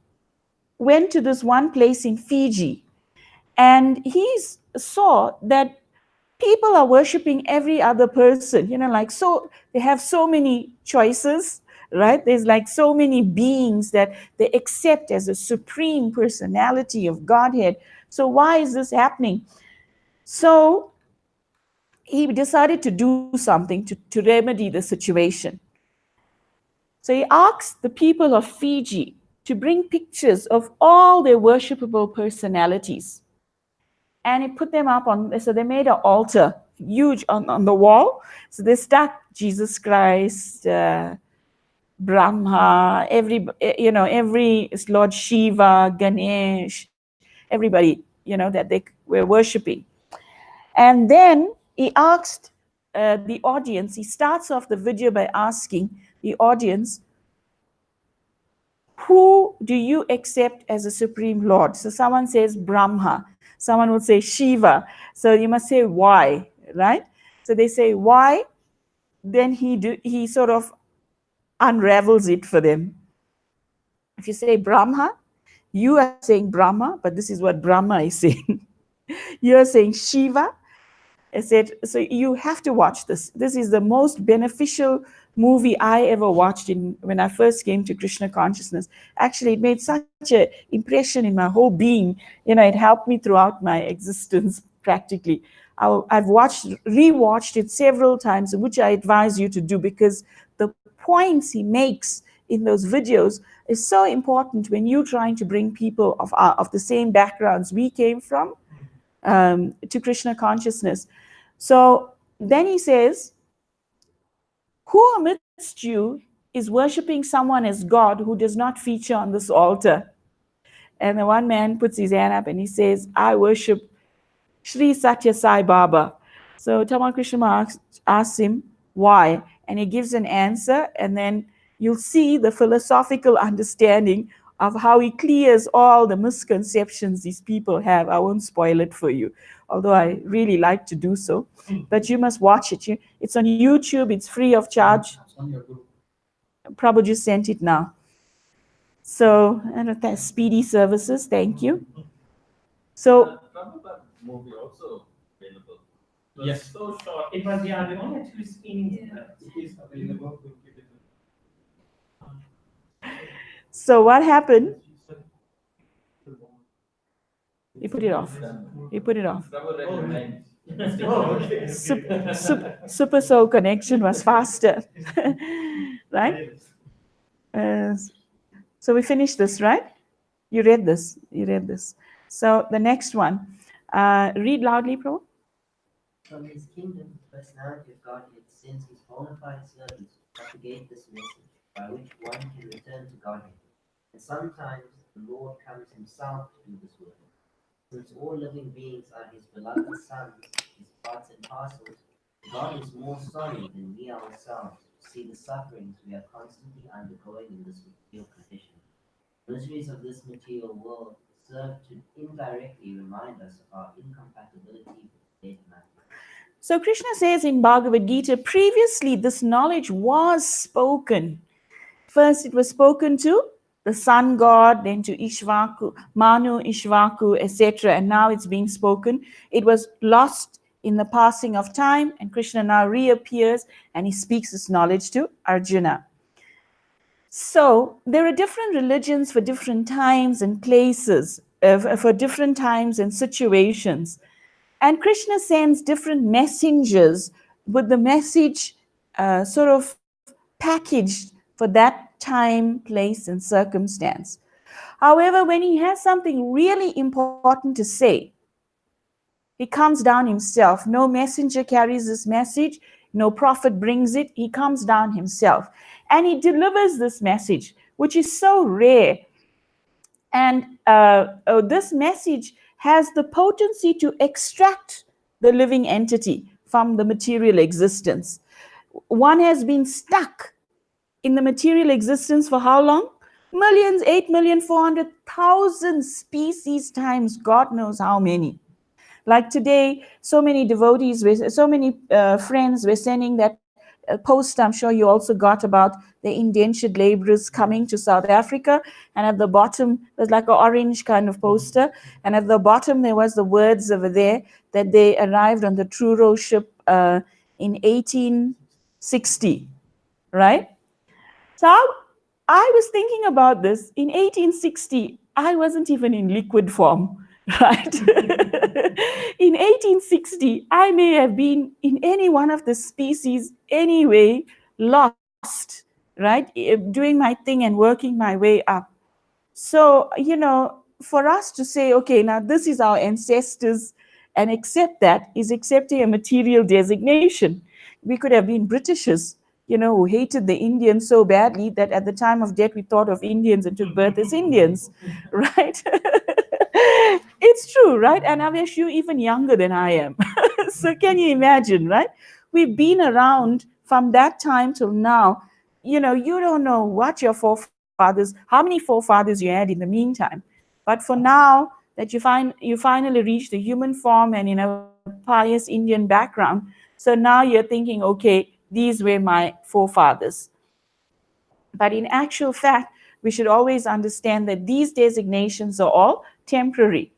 went to this one place in Fiji, And he saw that people are worshiping every other person, like, so they have so many choices, right? There's like so many beings that they accept as a supreme personality of Godhead. So why is this happening? So he decided to do something to remedy the situation. So he asked the people of Fiji to bring pictures of all their worshipable personalities. And he put them up on, so they made an altar, huge, on the wall. So they stuck Jesus Christ, Brahma, every Lord Shiva, Ganesh, everybody, that they were worshiping. And then he asked the audience, he starts off the video by asking the audience, who do you accept as a supreme Lord? So someone says Brahma, someone would say Shiva. So you must say why, right? So they say why, then he sort of unravels it for them. If you say Brahma, you are saying Brahma, but this is what Brahma is saying. You are saying Shiva. I said, so you have to watch this. This is the most beneficial movie I ever watched when I first came to Krishna consciousness. Actually, it made such an impression in my whole being. It helped me throughout my existence practically. I've rewatched it several times, which I advise you to do, because the points he makes in those videos is so important when you're trying to bring people of the same backgrounds we came from to Krishna consciousness. So then he says, who amidst you is worshipping someone as God who does not feature on this altar? And the one man puts his hand up and he says, I worship Sri Satya Sai Baba. So Tamal Krishna asks him why, and he gives an answer, and then you'll see the philosophical understanding of how he clears all the misconceptions these people have. I won't spoil it for you, although I really like to do so. But you must watch it. It's on YouTube. It's free of charge. It's on your group. Prabhu just sent it now. So, and speedy services. Thank you. So, Prabhupada movie also available. It was Yes. so short. It was, yeah, they only actually screenings. It is available. We'll keep it. so what happened? He put it off. He put it off. Prabhu read your mind. Oh, okay. Super Soul connection was faster. Right? So we finished this, right? You read this. So the next one. Read loudly, Pro. From his kingdom, the personality of Godhead sends his bona fide servants to propagate this message by which one can return to Godhead. And sometimes the Lord comes himself to do this work. Since all living beings are his beloved sons, his parts and parcels, God is more sorry than we ourselves to see the sufferings we are constantly undergoing in this material condition. The miseries of this material world serve to indirectly remind us of our incompatibility with dead matter. So Krishna says in Bhagavad Gita, previously this knowledge was spoken. First it was spoken to the sun god, then to Ishvaku, Manu, Ishvaku, etc. And now it's being spoken. It was lost in the passing of time, and Krishna now reappears and he speaks this knowledge to Arjuna. So there are different religions for different times and places, for different times and situations. And Krishna sends different messengers with the message sort of packaged for that time, place, and circumstance. However, when he has something really important to say, he comes down himself. No messenger carries this message. No prophet brings it. He comes down himself. And he delivers this message, which is so rare. And this message has the potency to extract the living entity from the material existence. One has been stuck in the material existence for how long? Millions, 8,400,000 species times, God knows how many. Like today, so many devotees, so many friends were sending that poster I'm sure you also got about the indentured laborers coming to South Africa, and at the bottom there's like an orange kind of poster, and at the bottom there was the words over there that they arrived on the Truro ship in 1860, right? So I was thinking about this. In 1860, I wasn't even in liquid form, right? In 1860, I may have been in any one of the species anyway, lost, right? Doing my thing and working my way up. So, for us to say, okay, now this is our ancestors and accept that is accepting a material designation. We could have been Britishers, who hated the Indians so badly that at the time of death we thought of Indians and took birth as Indians, right? It's true, right? And Avesh, you even younger than I am. So can you imagine, right? We've been around from that time till now. You don't know what your forefathers, how many forefathers you had in the meantime. But for now, that you finally reach the human form and in a pious Indian background, so now you're thinking, okay, these were my forefathers. But in actual fact, we should always understand that these designations are all temporary.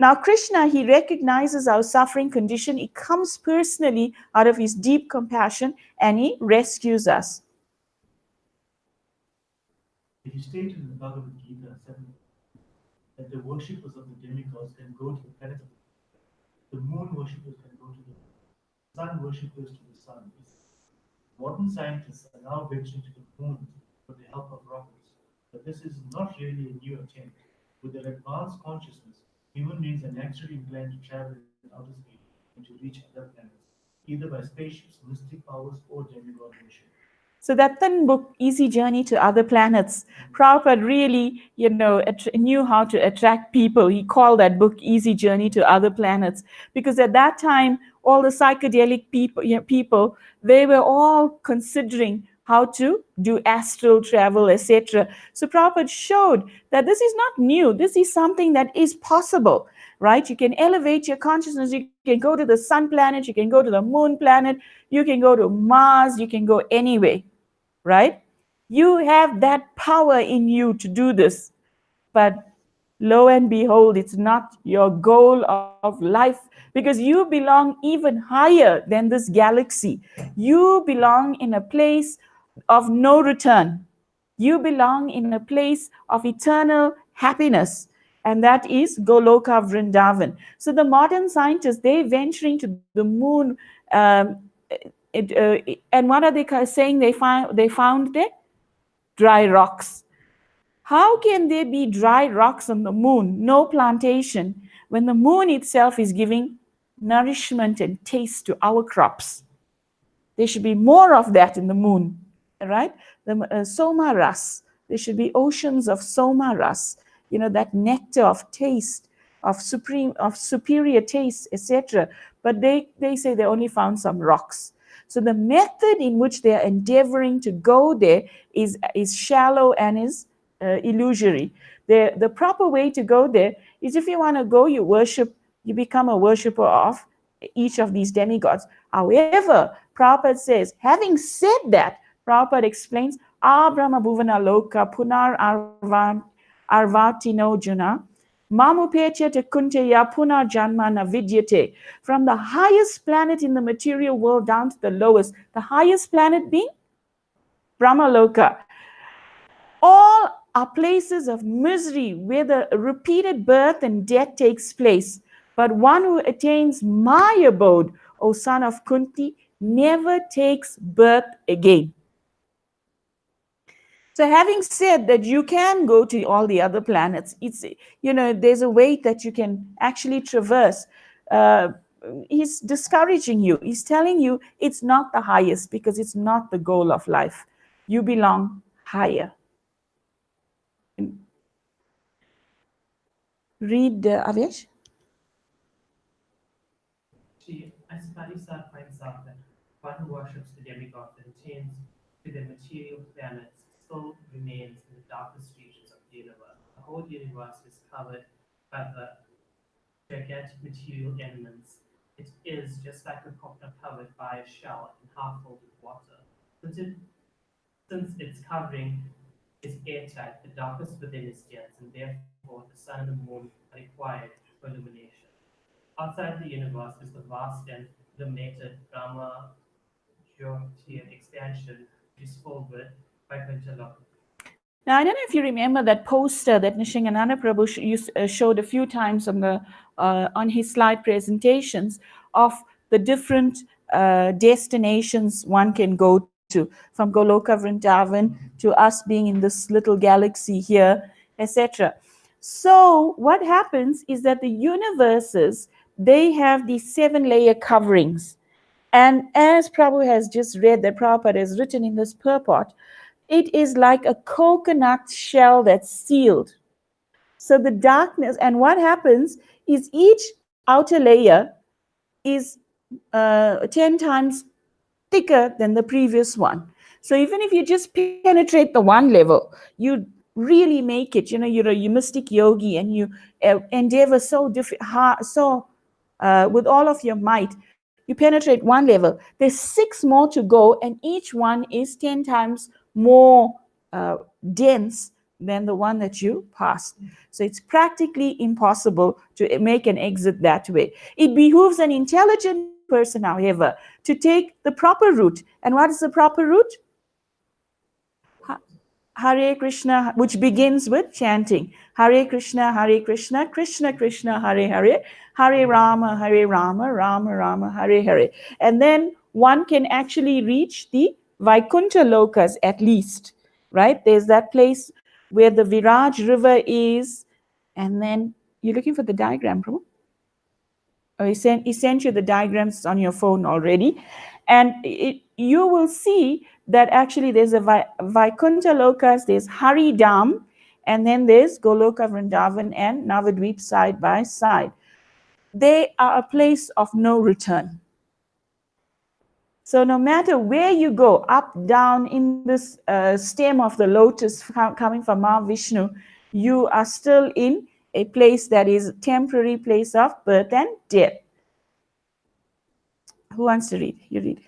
Now, Krishna, he recognizes our suffering condition. He comes personally out of his deep compassion and he rescues us. It is stated in the Bhagavad Gita 7 that the worshippers of the demigods can go to the planet of the moon worshippers can go to the sun worshippers to the sun. Modern scientists are now venturing to the moon with the help of rockets, but this is not really a new attempt. With their advanced consciousness, human beings are naturally inclined to travel in outer space and to reach other planets, either by spaceships, mystic powers, or demigod worship. So that thin book, Easy Journey to Other Planets, Prabhupada really, knew how to attract people. He called that book Easy Journey to Other Planets because at that time, all the psychedelic people, they were all considering how to do astral travel, etc. So Prabhupada showed that this is not new. This is something that is possible, right? You can elevate your consciousness. You can go to the sun planet. You can go to the moon planet. You can go to Mars. You can go anywhere, right? You have that power in you to do this. But lo and behold, it's not your goal of life because you belong even higher than this galaxy. You belong in a place of no return. You belong in a place of eternal happiness, and that is Goloka Vrindavan. So the modern scientists, they're venturing to the moon. And what are they saying they found there? Dry rocks. How can there be dry rocks on the moon, no plantation, when the moon itself is giving nourishment and taste to our crops? There should be more of that in the moon, right? The soma ras. There should be oceans of soma ras. That nectar of taste, of superior taste, etc. But they say they only found some rocks. So the method in which they are endeavoring to go there is shallow and is illusory. The proper way to go there is if you want to go, you become a worshipper of each of these demigods. However, Prabhupada says, having said that, Prabhupada explains, Brahma Bhuvana Loka Punar Arvatino Juna Mamupetya te kunteya punar janmana vidyate. From the highest planet in the material world down to the lowest, the highest planet being Brahmaloka. All are places of misery where the repeated birth and death takes place. But one who attains my abode, O son of Kunti, never takes birth again. So having said that you can go to all the other planets, there's a way that you can actually traverse. He's discouraging you. He's telling you it's not the highest because it's not the goal of life. You belong higher. Read, Avesh. Isopanisad points out that one who worships the demigod and attains to the material planets still remains in the darkest regions of the universe. The whole universe is covered by the gigantic material elements It is just like a coconut covered by a shell and half filled with water. Since, it, since its covering is airtight, the darkness within is dense, and therefore the sun and the moon are required for illumination. Outside the universe is the vast and illuminated Brahma Jyotian expansion, which is filled with Vaikuntha. Now, I don't know if you remember that poster that Nishingananda Prabhu showed a few times on his slide presentations of the different destinations one can go to, from Goloka Vrindavan to us being in this little galaxy here, etc. So, what happens is that the universes, they have these 7-layer coverings. And as Prabhu has just read, that Prabhupada has written in this purport, it is like a coconut shell that's sealed. So the darkness, and what happens is each outer layer is 10 times thicker than the previous one. So even if you just penetrate the one level, you really make it. You're a mystic yogi, and you endeavor with all of your might. You penetrate one level. There's 6 more to go, and each one is 10 times more dense than the one that you passed. So it's practically impossible to make an exit that way. It behooves an intelligent person, however, to take the proper route. And what is the proper route? Hare Krishna, which begins with chanting Hare Krishna, Krishna Krishna, Hare Hare, Hare Rama, Rama Rama, Hare Hare. And then one can actually reach the Vaikuntha Lokas at least, right? There's that place where the Viraj river is, and then you're looking for the diagram, Prabhu? Oh, he sent you the diagrams on your phone already. And you will see that actually there's a Vaikuntha Lokas, there's Haridam, and then there's Goloka Vrindavan and Navadvip side by side. They are a place of no return. So no matter where you go, up, down, in this stem of the lotus coming from Mahavishnu, you are still in a place that is a temporary place of birth and death. Who wants to read? You read.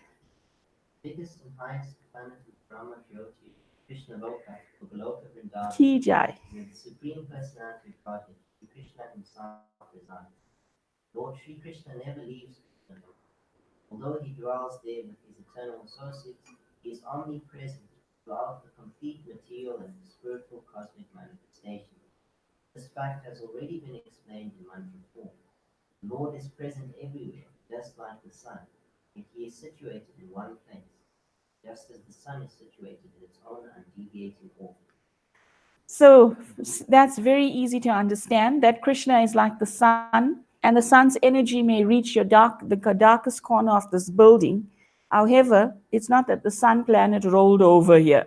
Biggest and highest planet of Brahma Jyoti, Krishna Loka, or Goloka Vrindavan, Ki Jai. where the Supreme Personality of Godhead, Sri Krishna himself resides. Lord Sri Krishna never leaves Krishna Loka. Although he dwells there with his eternal associates, he is omnipresent throughout the complete material and spiritual cosmic manifestation. This fact has already been explained in mantra form. The Lord is present everywhere, just like the sun, and he is situated in one place, just as the sun is situated in its own undeviating orbit. So that's very easy to understand, that Krishna is like the sun, and the sun's energy may reach the darkest corner of this building. However, it's not that the sun planet rolled over here.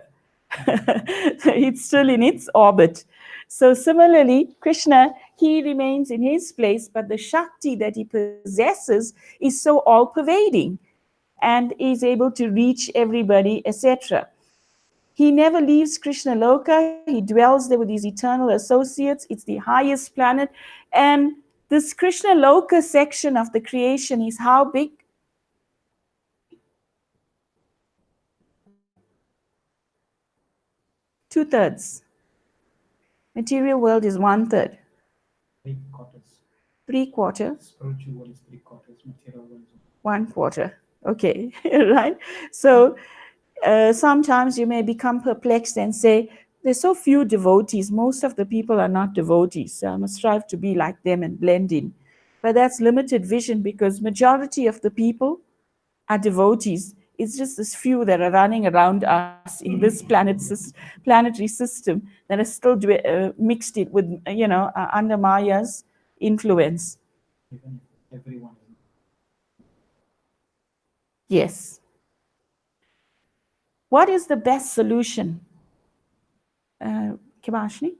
It's still in its orbit. So similarly, Krishna, he remains in his place, but the Shakti that he possesses is so all-pervading and is able to reach everybody, etc. He never leaves Krishna Loka. He dwells there with his eternal associates. It's the highest planet. And this Krishna Loka section of the creation is how big? 2/3. Material world is 1/3. 3/4. 3/4. Spiritual world is 3/4. Material world is 1/4. Okay, right? So sometimes you may become perplexed and say, there's so few devotees. Most of the people are not devotees. So I must strive to be like them and blend in. But that's limited vision, because majority of the people are devotees. It's just this few that are running around us in this planetary system that are still mixed it with, under Maya's influence. even if everyone is. Yes. What is the best solution? Kibashni?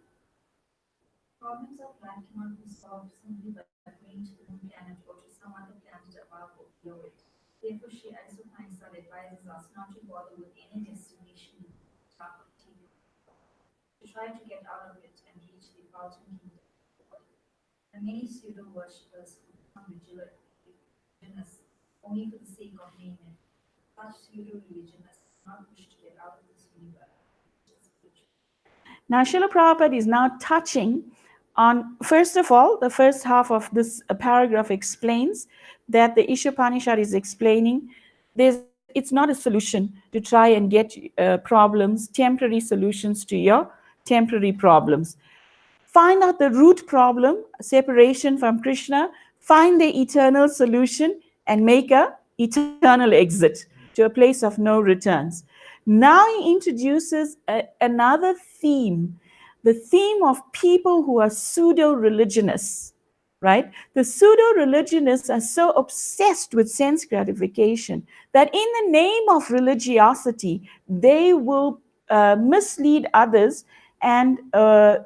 Problems of life cannot be solved simply by going to the moon planet or to some other planet above or below it. Therefore, Shri Isopanisad advises us not to bother with any destination in the dark material, to try to get out of it and reach the fountain kingdom. The many pseudo worshippers who become vigilant only for the sake of name and such pseudo-religion as not wish to get out of this universe. Now, Srila Prabhupada is now touching on, first of all, the first half of this paragraph explains that the Isopanisad is explaining it's not a solution to try and get problems, temporary solutions to your temporary problems. Find out the root problem, separation from Krishna, find the eternal solution, and make a eternal exit to a place of no returns. Now he introduces another theme, the theme of people who are pseudo-religionists, right? The pseudo-religionists are so obsessed with sense gratification that in the name of religiosity, they will mislead others, and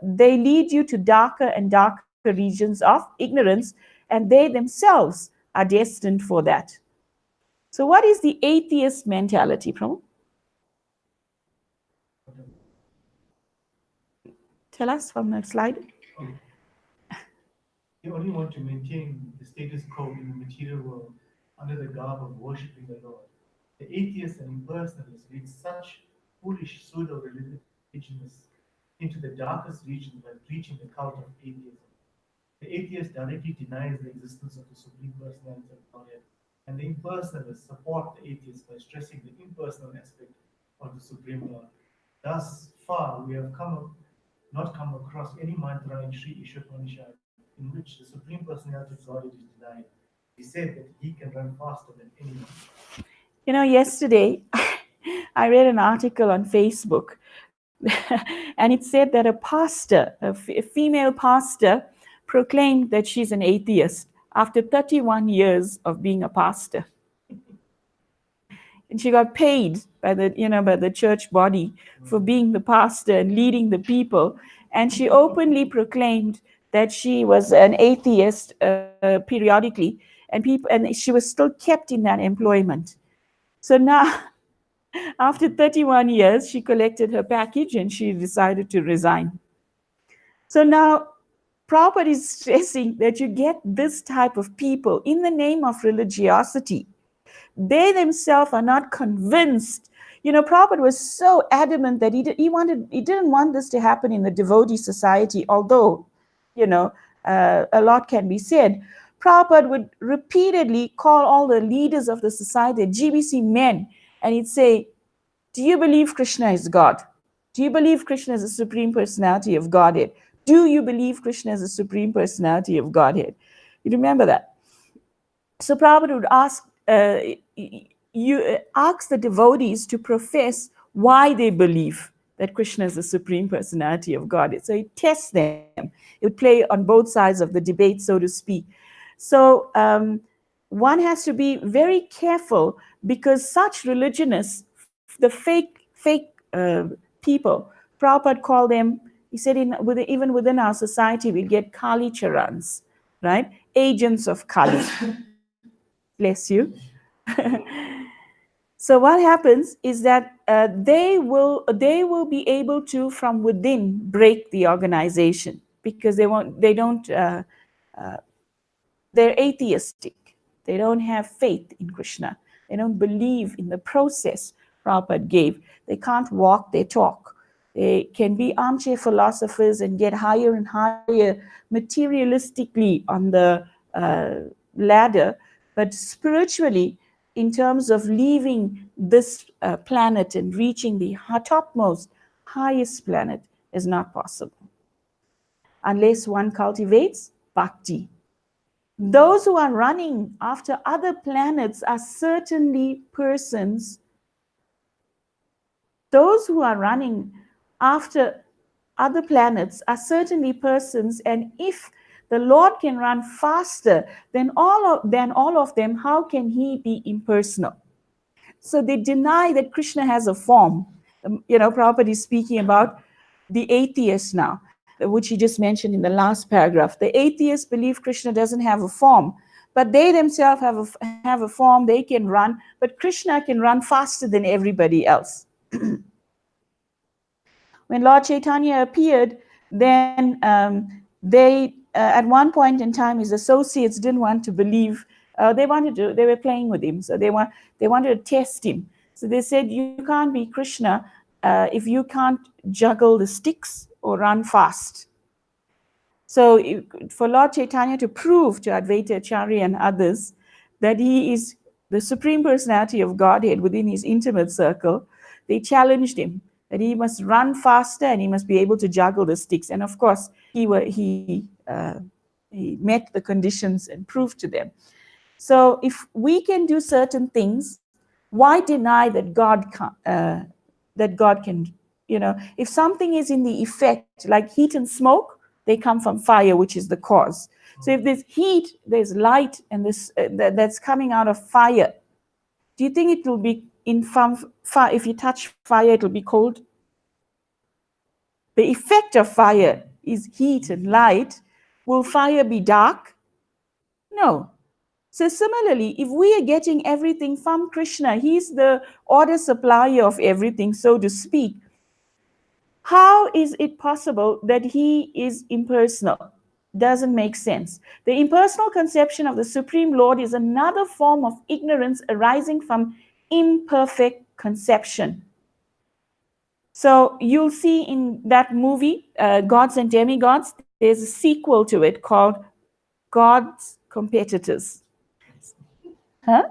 they lead you to darker and darker regions of ignorance, and they themselves are destined for that. So what is the atheist mentality, Prabhu? Tell us from the slide. Okay. They only want to maintain the status quo in the material world under the garb of worshipping the Lord. The atheists and impersonalists lead such foolish pseudo-religionists into the darkest regions by preaching the cult of atheism. The atheist directly denies the existence of the Supreme Personality of Godhead, and the impersonalists support the atheist by stressing the impersonal aspect of the Supreme Lord. Thus far, we have not come across any mantra in Sri Isopanisad in which the Supreme Personality of Godhead is denied. He said that he can run faster than anyone. You know, yesterday I read an article on Facebook and it said that a pastor, a female pastor, proclaimed that she's an atheist after 31 years of being a pastor. And she got paid by the church body for being the pastor and leading the people. And she openly proclaimed that she was an atheist periodically, and she was still kept in that employment. So now, after 31 years, she collected her package and she decided to resign. So now, Prabhupada is stressing that you get this type of people in the name of religiosity. They themselves are not convinced. You know, Prabhupada was so adamant that he didn't want this to happen in the devotee society, although, a lot can be said. Prabhupada would repeatedly call all the leaders of the society, GBC men, and he'd say, do you believe Krishna is God? Do you believe Krishna is the Supreme Personality of Godhead? Do you believe Krishna is the Supreme Personality of Godhead? You remember that? So Prabhupada would ask the devotees to profess why they believe that Krishna is the Supreme Personality of Godhead. So he tests them. It would play on both sides of the debate, so to speak. So one has to be very careful because such religionists, the fake people, Prabhupada called them, he said even within our society, we get Kali Charans, right? Agents of Kali. Bless you. So what happens is that they will be able to, from within, break the organization because they're atheistic. They don't have faith in Krishna. They don't believe in the process Prabhupada gave. They can't walk their talk. They can be armchair philosophers and get higher and higher materialistically on the ladder, but spiritually, in terms of leaving this planet and reaching the topmost, highest planet, is not possible unless one cultivates bhakti. Those who are running after other planets are certainly persons. Those who are running after other planets are certainly persons, and if the Lord can run faster than all of them, how can he be impersonal? So they deny that Krishna has a form. Prabhupada is speaking about the atheists now, which he just mentioned in the last paragraph. The atheists believe Krishna doesn't have a form, but they themselves have a form, they can run, but Krishna can run faster than everybody else. When Lord Chaitanya appeared, then at one point in time, his associates didn't want to believe They were playing with him, so they wanted to test him. So they said, you can't be Krishna if you can't juggle the sticks or run fast. So for Lord Chaitanya to prove to Advaita Acharya and others that he is the Supreme Personality of Godhead within his intimate circle, they challenged him that he must run faster and he must be able to juggle the sticks. And of course, he met the conditions and proved to them. So if we can do certain things, why deny that God can, if something is in the effect, like heat and smoke, they come from fire, which is the cause. So if there's heat, there's light, and that's coming out of fire, do you think it will be if you touch fire, it will be cold? The effect of fire is heat and light. Will fire be dark? No. So similarly, if we are getting everything from Krishna, he's the order supplier of everything, so to speak, how is it possible that he is impersonal? Doesn't make sense. The impersonal conception of the Supreme Lord is another form of ignorance arising from imperfect conception. So you'll see in that movie, Gods and Demigods, there's a sequel to it called God's Competitors. Huh?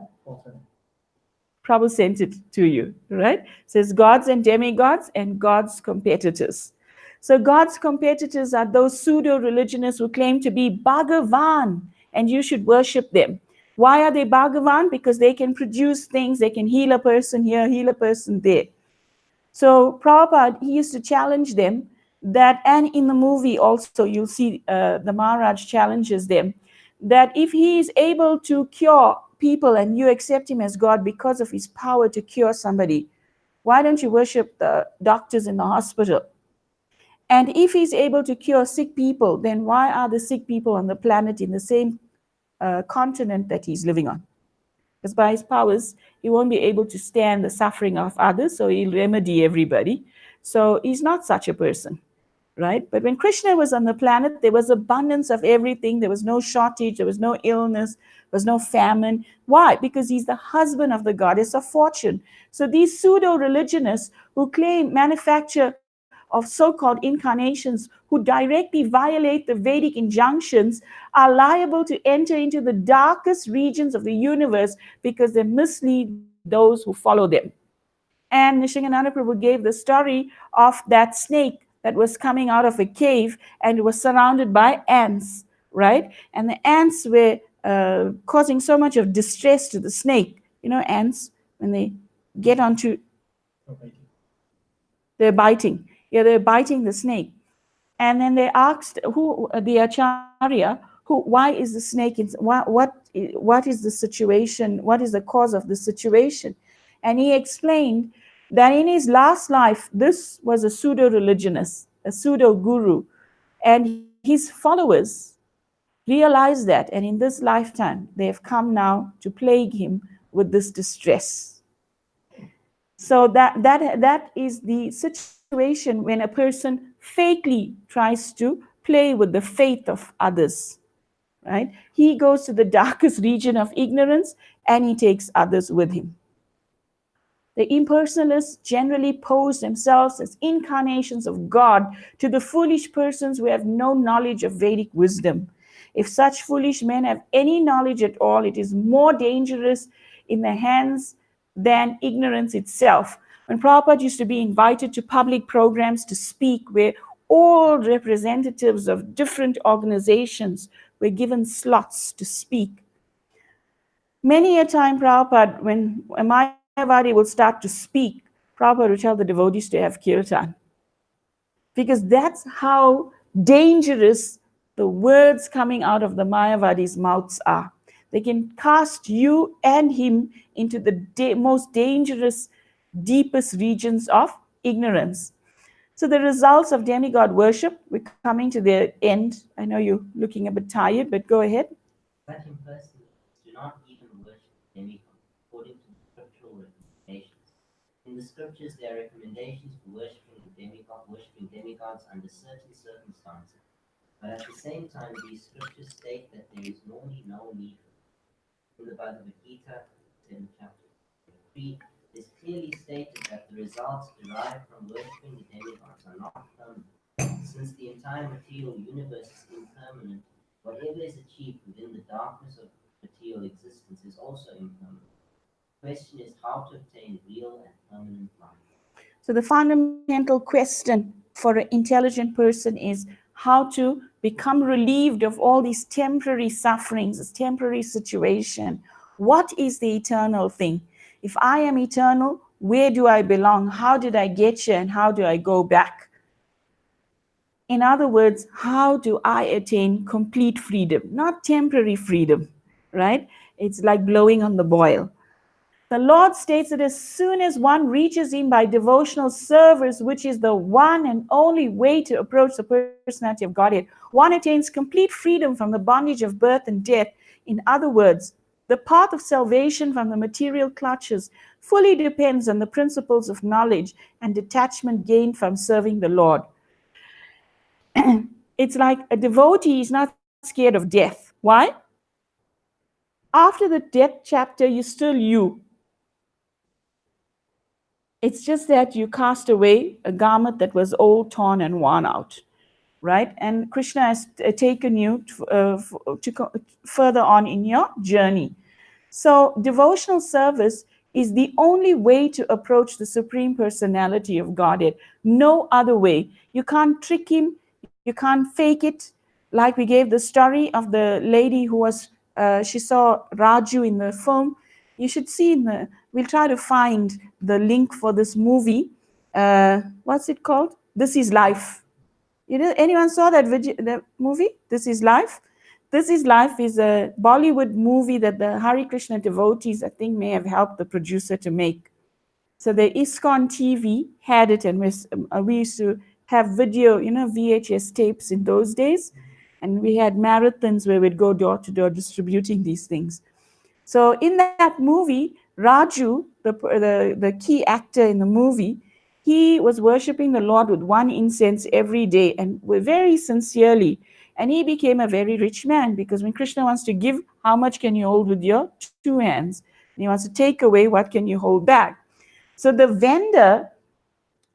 Prabhu sent it to you, right? It says gods and demigods and God's competitors. So God's competitors are those pseudo-religionists who claim to be Bhagavan, and you should worship them. Why are they Bhagavan? Because they can produce things, they can heal a person here, heal a person there. So Prabhupada, he used to challenge them that, and in the movie also, you'll see the Maharaj challenges them, that if he is able to cure people and you accept him as God because of his power to cure somebody, why don't you worship the doctors in the hospital? And if he's able to cure sick people, then why are the sick people on the planet in the same continent that he's living on? Because by his powers, he won't be able to stand the suffering of others, so he'll remedy everybody. So he's not such a person, right? But when Krishna was on the planet, there was abundance of everything. There was no shortage, there was no illness, there was no famine. Why? Because he's the husband of the goddess of fortune. So these pseudo-religionists who claim manufacture of so-called incarnations, who directly violate the Vedic injunctions, are liable to enter into the darkest regions of the universe because they mislead those who follow them. And Nishingananda Prabhu gave the story of that snake that was coming out of a cave and it was surrounded by ants, right? And the ants were causing so much of distress to the snake. You know, ants, when they get onto, they're biting. Yeah, they're biting the snake. And then they asked the Acharya, why is the snake in, what is the situation, what is the cause of the situation? And he explained that in his last life, this was a pseudo-religionist, a pseudo-guru, and his followers realized that, and in this lifetime, they have come now to plague him with this distress. So that is the situation when a person fakely tries to play with the faith of others, right? He goes to the darkest region of ignorance and he takes others with him. The impersonalists generally pose themselves as incarnations of God to the foolish persons who have no knowledge of Vedic wisdom. If such foolish men have any knowledge at all, it is more dangerous in their hands than ignorance itself. When Prabhupada used to be invited to public programs to speak, where all representatives of different organizations were given slots to speak, many a time, Prabhupada, when a Mayavadi will start to speak, Prabhupada will tell the devotees to have kirtan. Because that's how dangerous the words coming out of the Mayavadi's mouths are. They can cast you and him into the most dangerous, deepest regions of ignorance. So the results of demigod worship, we're coming to the end. I know you're looking a bit tired, but go ahead. But impersonalists do not even worship demigods according to the scriptural recommendations. In the scriptures, there are recommendations for worshipping demigods under certain circumstances. But at the same time, these scriptures state that there is normally no need for them. In the Bhagavad Gita, in chapter 3, it is clearly stated that the results derived from worshipping the demigods are not permanent. Since the entire material universe is impermanent, whatever is achieved within the darkness of material existence is also impermanent. The question is how to obtain real and permanent life. So the fundamental question for an intelligent person is how to become relieved of all these temporary sufferings, this temporary situation. What is the eternal thing? If I am eternal, where do I belong? How did I get here and how do I go back? In other words, how do I attain complete freedom? Not temporary freedom, right? It's like blowing on the boil. The Lord states that as soon as one reaches Him by devotional service, which is the one and only way to approach the personality of Godhead, one attains complete freedom from the bondage of birth and death. In other words, the path of salvation from the material clutches fully depends on the principles of knowledge and detachment gained from serving the Lord. It's like a devotee is not scared of death. Why? After the death chapter, you're still you. It's just that you cast away a garment that was old, torn, and worn out, right? And Krishna has taken you to further on in your journey. So devotional service is the only way to approach the Supreme Personality of Godhead. No other way. You can't trick Him. You can't fake it. Like we gave the story of the lady who was, she saw Raju in the film. You should see we'll try to find the link for this movie. What's it called? This is Life. Anyone saw that the movie? This is Life? This is Life is a Bollywood movie that the Hare Krishna devotees, I think, may have helped the producer to make. So the ISKCON TV had it, and we used to have video, VHS tapes in those days. And we had marathons where we'd go door to door distributing these things. So in that movie, Raju, the key actor in the movie, he was worshiping the Lord with one incense every day and very sincerely. And he became a very rich man because when Krishna wants to give, how much can you hold with your two hands? And he wants to take away, what can you hold back? So the vendor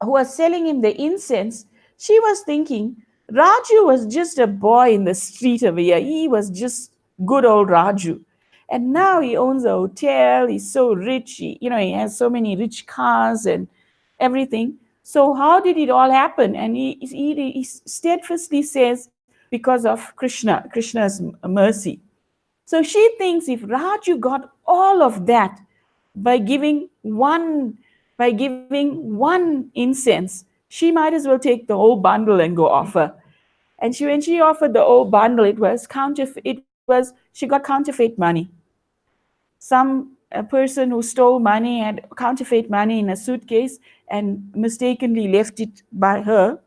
who was selling him the incense, she was thinking, Raju was just a boy in the street over here. He was just good old Raju. And now he owns a hotel. He's so rich. He has so many rich cars and everything. So how did it all happen? And he steadfastly says, because of Krishna's mercy. So she thinks if Raju got all of that by giving one incense, she might as well take the whole bundle and go offer. And when she offered the whole bundle, she got counterfeit money. Some person who stole money had counterfeit money in a suitcase and mistakenly left it by her.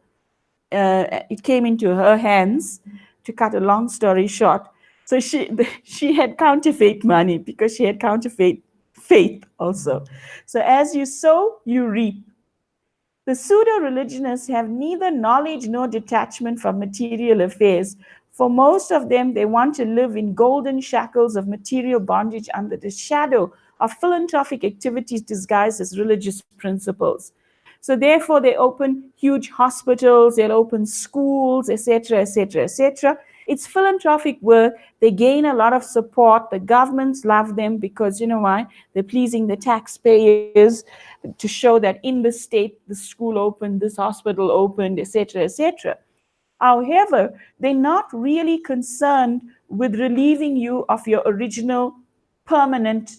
It came into her hands. To cut a long story short, so she had counterfeit money because she had counterfeit faith also. So as you sow, you reap. The pseudo-religionists have neither knowledge nor detachment from material affairs. For most of them, they want to live in golden shackles of material bondage under the shadow of philanthropic activities disguised as religious principles. So therefore, they open huge hospitals, they'll open schools, etc., etc., etc. It's philanthropic work. They gain a lot of support. The governments love them because, you know why? They're pleasing the taxpayers to show that in the state, the school opened, this hospital opened, etc., etc. However, they're not really concerned with relieving you of your original problem,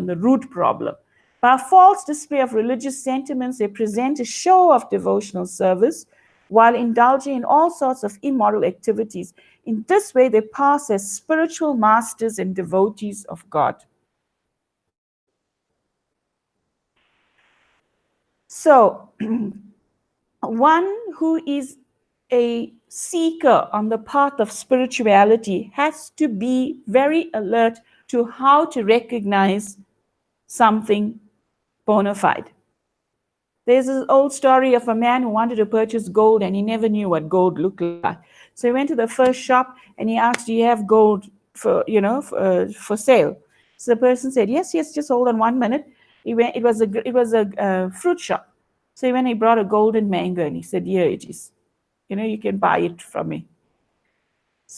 the root problem. By a false display of religious sentiments, they present a show of devotional service while indulging in all sorts of immoral activities. In this way, they pass as spiritual masters and devotees of God. So, one who is a seeker on the path of spirituality has to be very alert to how to recognize something bona fide. There's this old story of a man who wanted to purchase gold and he never knew what gold looked like. So he went to the first shop and he asked, do you have gold for sale. So the person said, yes, yes, just hold on 1 minute. He went. It was a fruit shop. So he went. He brought a golden mango and he said, here it is. You can buy it from me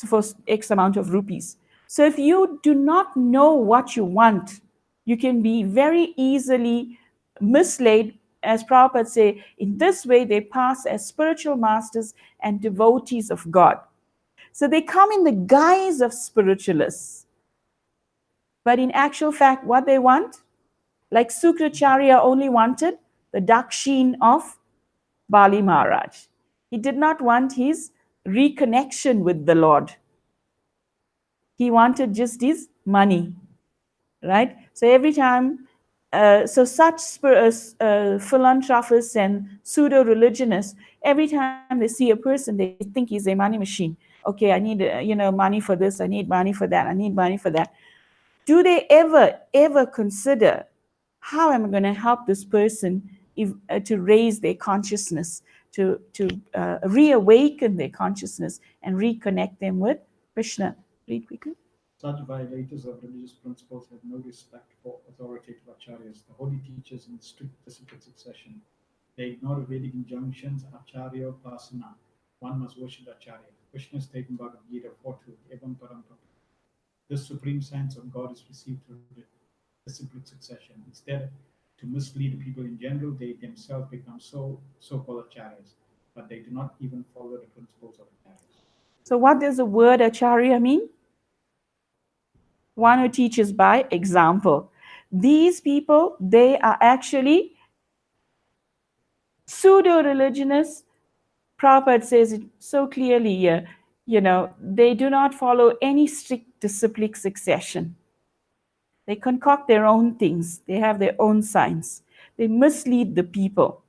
for X amount of rupees. So if you do not know what you want, you can be very easily misled. As Prabhupada say, in this way they pass as spiritual masters and devotees of God. So they come in the guise of spiritualists. But in actual fact, what they want, like Sukracharya only wanted the dakshin of Bali Maharaj. He did not want his reconnection with the Lord. He wanted just his money, right? So every time, such philanthropists and pseudo-religionists, every time they see a person, they think he's a money machine. Okay, I need money for this, I need money for that, I need money for that. Do they ever consider, how am I going to help this person to raise their consciousness, to reawaken their consciousness and reconnect them with Krishna? Read quickly. Such violators of religious principles have no respect for authoritative acharyas, the holy teachers in strict disciplined succession. They ignore Vedic injunctions, acharya pasana. One must worship acharya. Krishna stated in Bhagavad Gita 4:2, Evam Param Bhakti. This supreme science of God is received through the disciplined succession. Instead, to mislead people in general, they themselves become so-called acharyas, but they do not even follow the principles of acharyas. So what does the word acharya mean? One who teaches by example. These people, they are actually pseudo-religionists. Prabhupada says it so clearly here. They do not follow any strict disciplic succession. They concoct their own things. They have their own science. They mislead the people.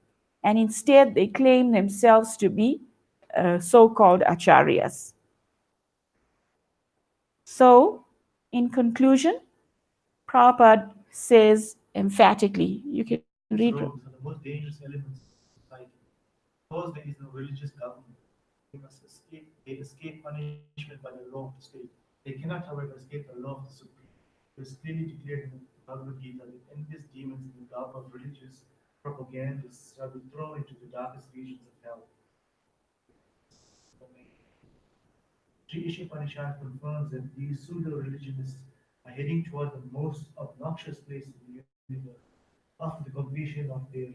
And instead, they claim themselves to be so-called acharyas. So, in conclusion, Prabhupada says emphatically, you can read. Rogues are the most dangerous elements in society. Because there is no religious government, they escape punishment by the law of the state. They cannot, however, escape the law of the supreme. It is clearly declared in the Bhagavad Gita that envious demons in the garb of religious propagandists shall be thrown into the darkest regions of hell. Sri Isopanisad confirms that these pseudo-religionists are heading toward the most obnoxious place in the universe after the completion of their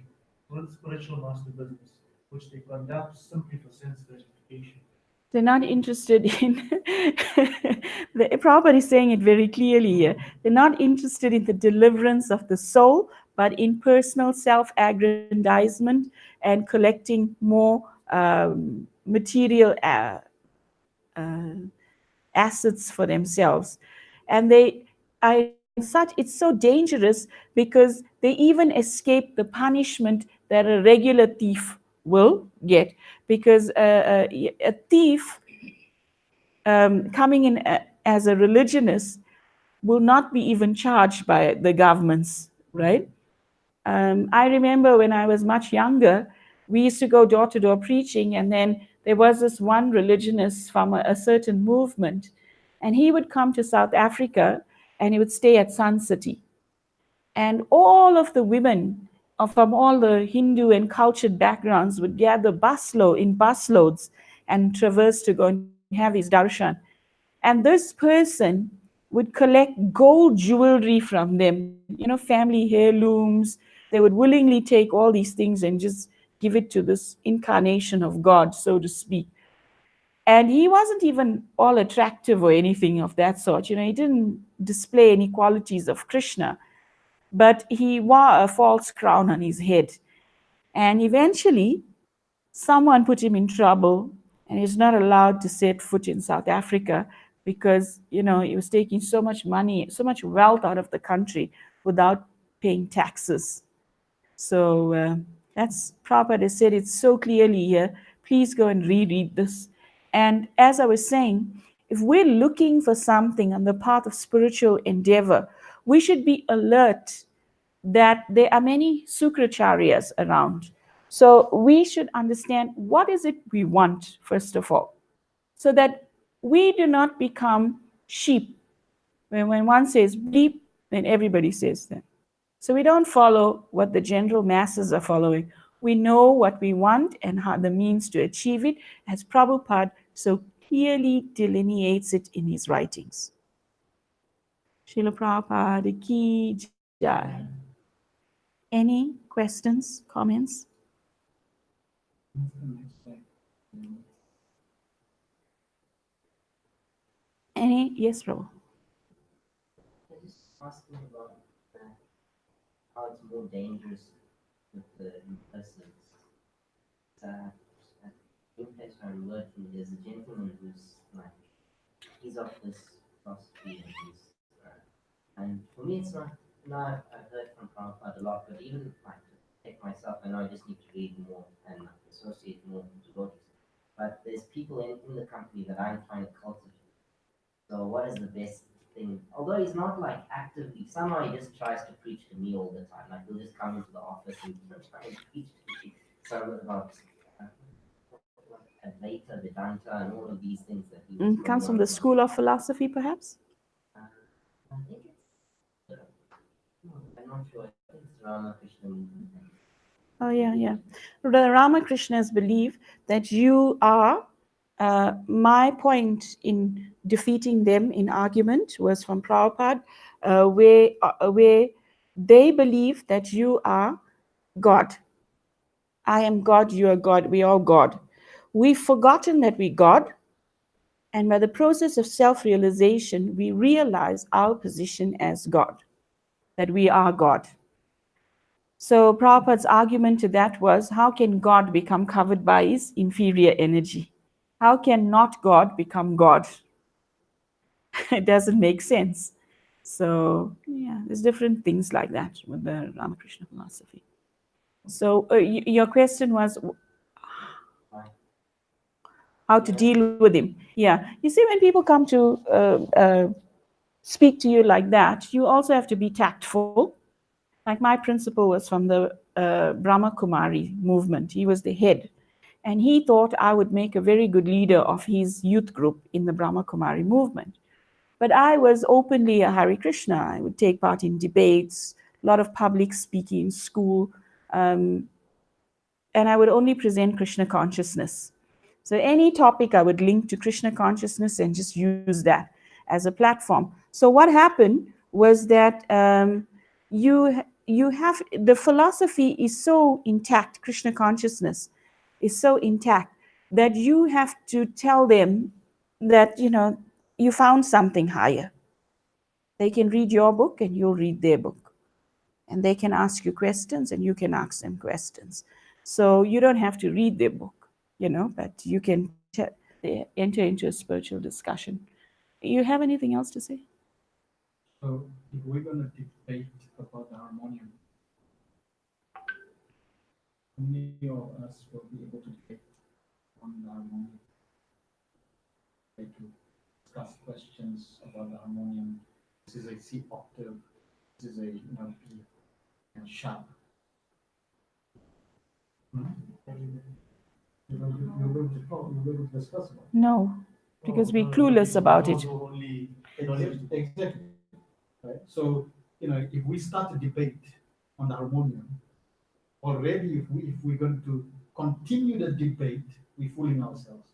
spiritual master business, which they conduct simply for sense gratification. They're not interested in, the Prabhupada is saying it very clearly here, they're not interested in the deliverance of the soul, but in personal self-aggrandizement and collecting more material assets for themselves. And they are in such, it's so dangerous because they even escape the punishment that a regular thief will get. Because a thief coming in as a religionist will not be even charged by the governments, right? I remember when I was much younger, we used to go door to door preaching, and then there was this one religionist from a certain movement, and he would come to South Africa and he would stay at Sun City. And all of the women from all the Hindu and cultured backgrounds would gather busloads and traverse to go and have his darshan. And this person would collect gold jewelry from them, family heirlooms. They would willingly take all these things and just give it to this incarnation of God, so to speak. And he wasn't even all attractive or anything of that sort. He didn't display any qualities of Krishna, but he wore a false crown on his head. And eventually, someone put him in trouble, and he's not allowed to set foot in South Africa because, he was taking so much money, so much wealth out of the country without paying taxes. So that's, Prabhupada has said it so clearly here. Please go and reread this. And as I was saying, if we're looking for something on the path of spiritual endeavor, we should be alert that there are many Sukracharyas around. So we should understand what is it we want, first of all, so that we do not become sheep When one says bleep, then everybody says that. So we don't follow what the general masses are following. We know what we want and how the means to achieve it, as Prabhupada so clearly delineates it in his writings. Srila Prabhupada ki jai. Any questions, comments? What's the next slide? Any? Yes, Prabhu. I just asking about how it's more dangerous with the impersonators. Uh, in place where I'm working, there's a gentleman who's like, he's of this philosophy and and for me, it's not, I've heard from Prabhupada a lot, but even like to take myself, I know I just need to read more and like, associate more with devotees. But there's people in the company that I'm trying to cultivate. So what is the best thing? Although he's not like actively, somehow he just tries to preach to me all the time. Like he'll just come into the office and try and preach to me some about uh, Advaita, Vedanta, and all of these things that he was going Comes from on the about. school of philosophy, perhaps? Uh, I think it's, I'm not sure. I think it's Ramakrishna movement. Oh, yeah, yeah. The Ramakrishnas believe that you are. My point in defeating them in argument was from Prabhupada, where they believe that you are God. I am God, you are God, we are God. We've forgotten that we're God, and by the process of self realization, we realize our position as God, that we are God. So Prabhupada's argument to that was, how can God become covered by his inferior energy? How can not God become God? It doesn't make sense. So yeah, there's different things like that with the Ramakrishna philosophy. So your question was how to deal with him. Yeah, you see, when people come to speak to you like that, you also have to be tactful. Like my principal was from the Brahma Kumari movement. He was the head. And he thought I would make a very good leader of his youth group in the Brahma Kumari movement. But I was openly a Hare Krishna. I would take part in debates, a lot of public speaking in school, and I would only present Krishna consciousness. So any topic I would link to Krishna consciousness and just use that as a platform. So what happened was that you have the philosophy is so intact, Krishna consciousness is so intact that you have to tell them that you found something higher. They can read your book and you'll read their book, and they can ask you questions and you can ask them questions. So you don't have to read their book, but you can enter into a spiritual discussion. You have anything else to say? So if we're going to debate about the harmonium, how many of us will be able to debate on the harmonium? Try to discuss questions about the harmonium. This is a C octave. This is a B and sharp. You're going to talk. You're going to discuss about it. No, because we're clueless about it. Exactly. Right. So if we start a debate on the harmonium, already if we're going to continue the debate, we're fooling ourselves.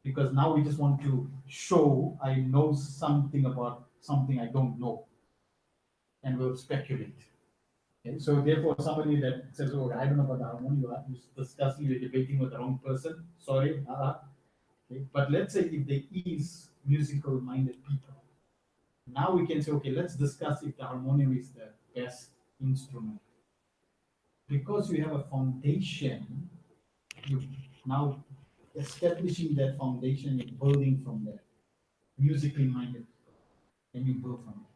Because now we just want to show I know something about something I don't know, and we'll speculate. Okay? So therefore, somebody that says, "Oh, I don't know about the harmony," you're discussing, you're debating with the wrong person. Sorry. Okay? But let's say if there is musical-minded people, now we can say, okay, let's discuss if the harmonium is the best instrument. Because you have a foundation, you now establishing that foundation, you're building from there, musically minded, and you build from it.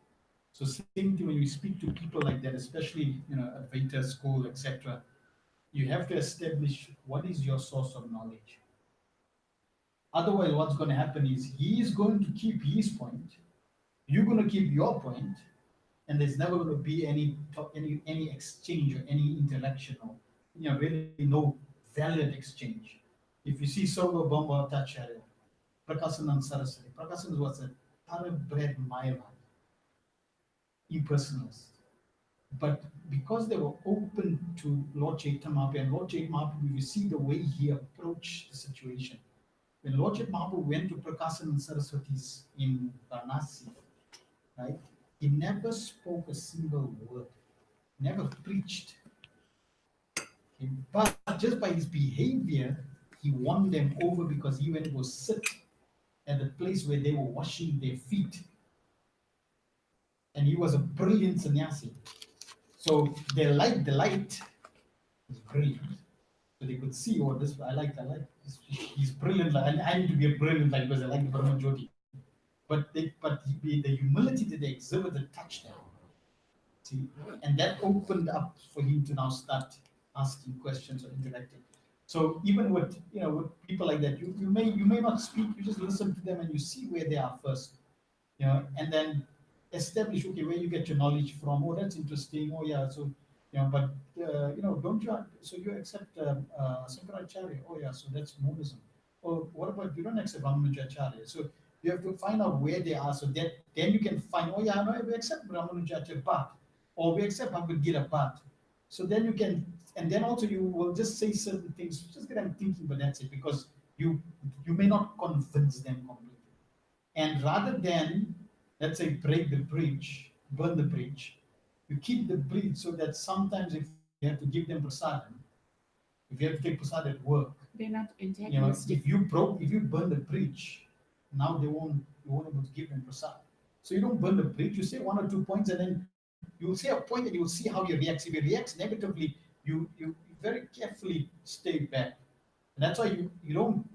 So same thing when you speak to people like that, especially at Vita school, etc. You have to establish what is your source of knowledge. Otherwise, what's going to happen is he is going to keep his point, you're going to keep your point, and there's never going to be any exchange or any interaction or really no valid exchange. If you see Sarva Bhamba Tacharya, Prakasanand Saraswati, Prakasan is what's it? thoroughbred Mayavad, impersonalists. But because they were open to Lord Chaitanya Mahaprabhu, and Lord Chaitanya Mahaprabhu, you see the way he approached the situation. When Lord Chaitanya Mahaprabhu went to Prakasan and Saraswati's in Varanasi, right, he never spoke a single word, never preached. Okay? But just by his behavior, he won them over because he went to go sit at the place where they were washing their feet. And he was a brilliant sannyasi. So they liked the light, was brilliant. So they could see, oh, this I like. He's brilliant. Like, I need to be a brilliant like because I like the Brahman Jyoti. But the humility that they exhibited touched them. See, and that opened up for him to now start asking questions or interacting. So even with with people like that, you may not speak, you just listen to them and you see where they are first, and then establish, okay, where you get your knowledge from. Oh, that's interesting. Oh, yeah. So, but don't you? So you accept Sankaracharya? Oh, yeah. So that's monism. Or what about you don't accept Ramanujacharya? So you have to find out where they are, so that then you can find. Oh, yeah, no, we accept Ramanujacharya, but or we accept Bhagavad Gita, but. So then you can, and then also you will just say certain things, just get them thinking, but that's it, because you may not convince them completely. And rather than, let's say, break the bridge, burn the bridge, you keep the bridge so that sometimes if you have to give them prasadam, if you have to take prasad at work, They're not if antagonistic. if you burn the bridge, now you won't able to give them prasad. So you don't burn the bridge. You say one or two points, and then you'll say a point, and you'll see how he reacts. If he reacts negatively, you very carefully stay back. And that's why you don't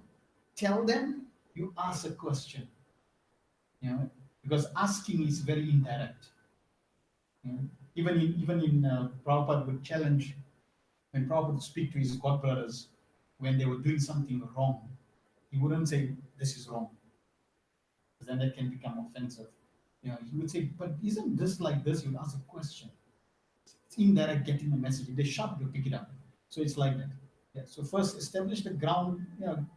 tell them. You ask a question, because asking is very indirect. Even in Prabhupada would challenge when Prabhupada would speak to his god brothers when they were doing something wrong. He wouldn't say this is wrong, because then that can become offensive. He would say, but isn't this like this? You would ask a question. It's indirect getting the message. If they shout, you pick it up. So it's like that. Yeah. So first establish the ground.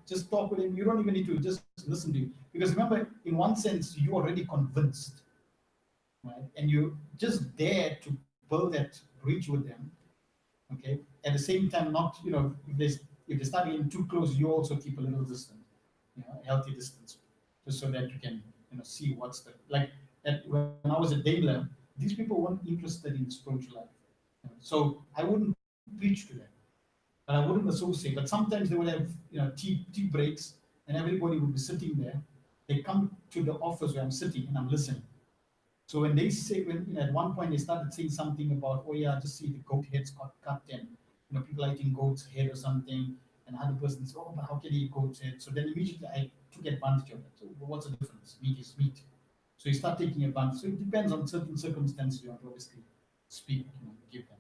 Just talk with him. You don't even need to just listen to him, because remember, in one sense, you're already convinced, right? And you just dare to build that bridge with them. Okay. At the same time, not if they start getting too close, you also keep a little distance, a healthy distance, just so that you can see what's the like. When I was at Daimler, these people weren't interested in spiritual life, so I wouldn't preach to them, but I wouldn't associate. But sometimes they would have tea breaks, and everybody would be sitting there. They come to the office where I'm sitting and I'm listening. So when they say, at one point they started saying something about, oh yeah, just see the goat heads got cut, and people are eating goat's head or something, and another person says, oh, but how can you eat goat's head? So then immediately I took advantage of it. So what's the difference? Meat is meat. So you start taking advantage. So it depends on certain circumstances you want to obviously speak, give them.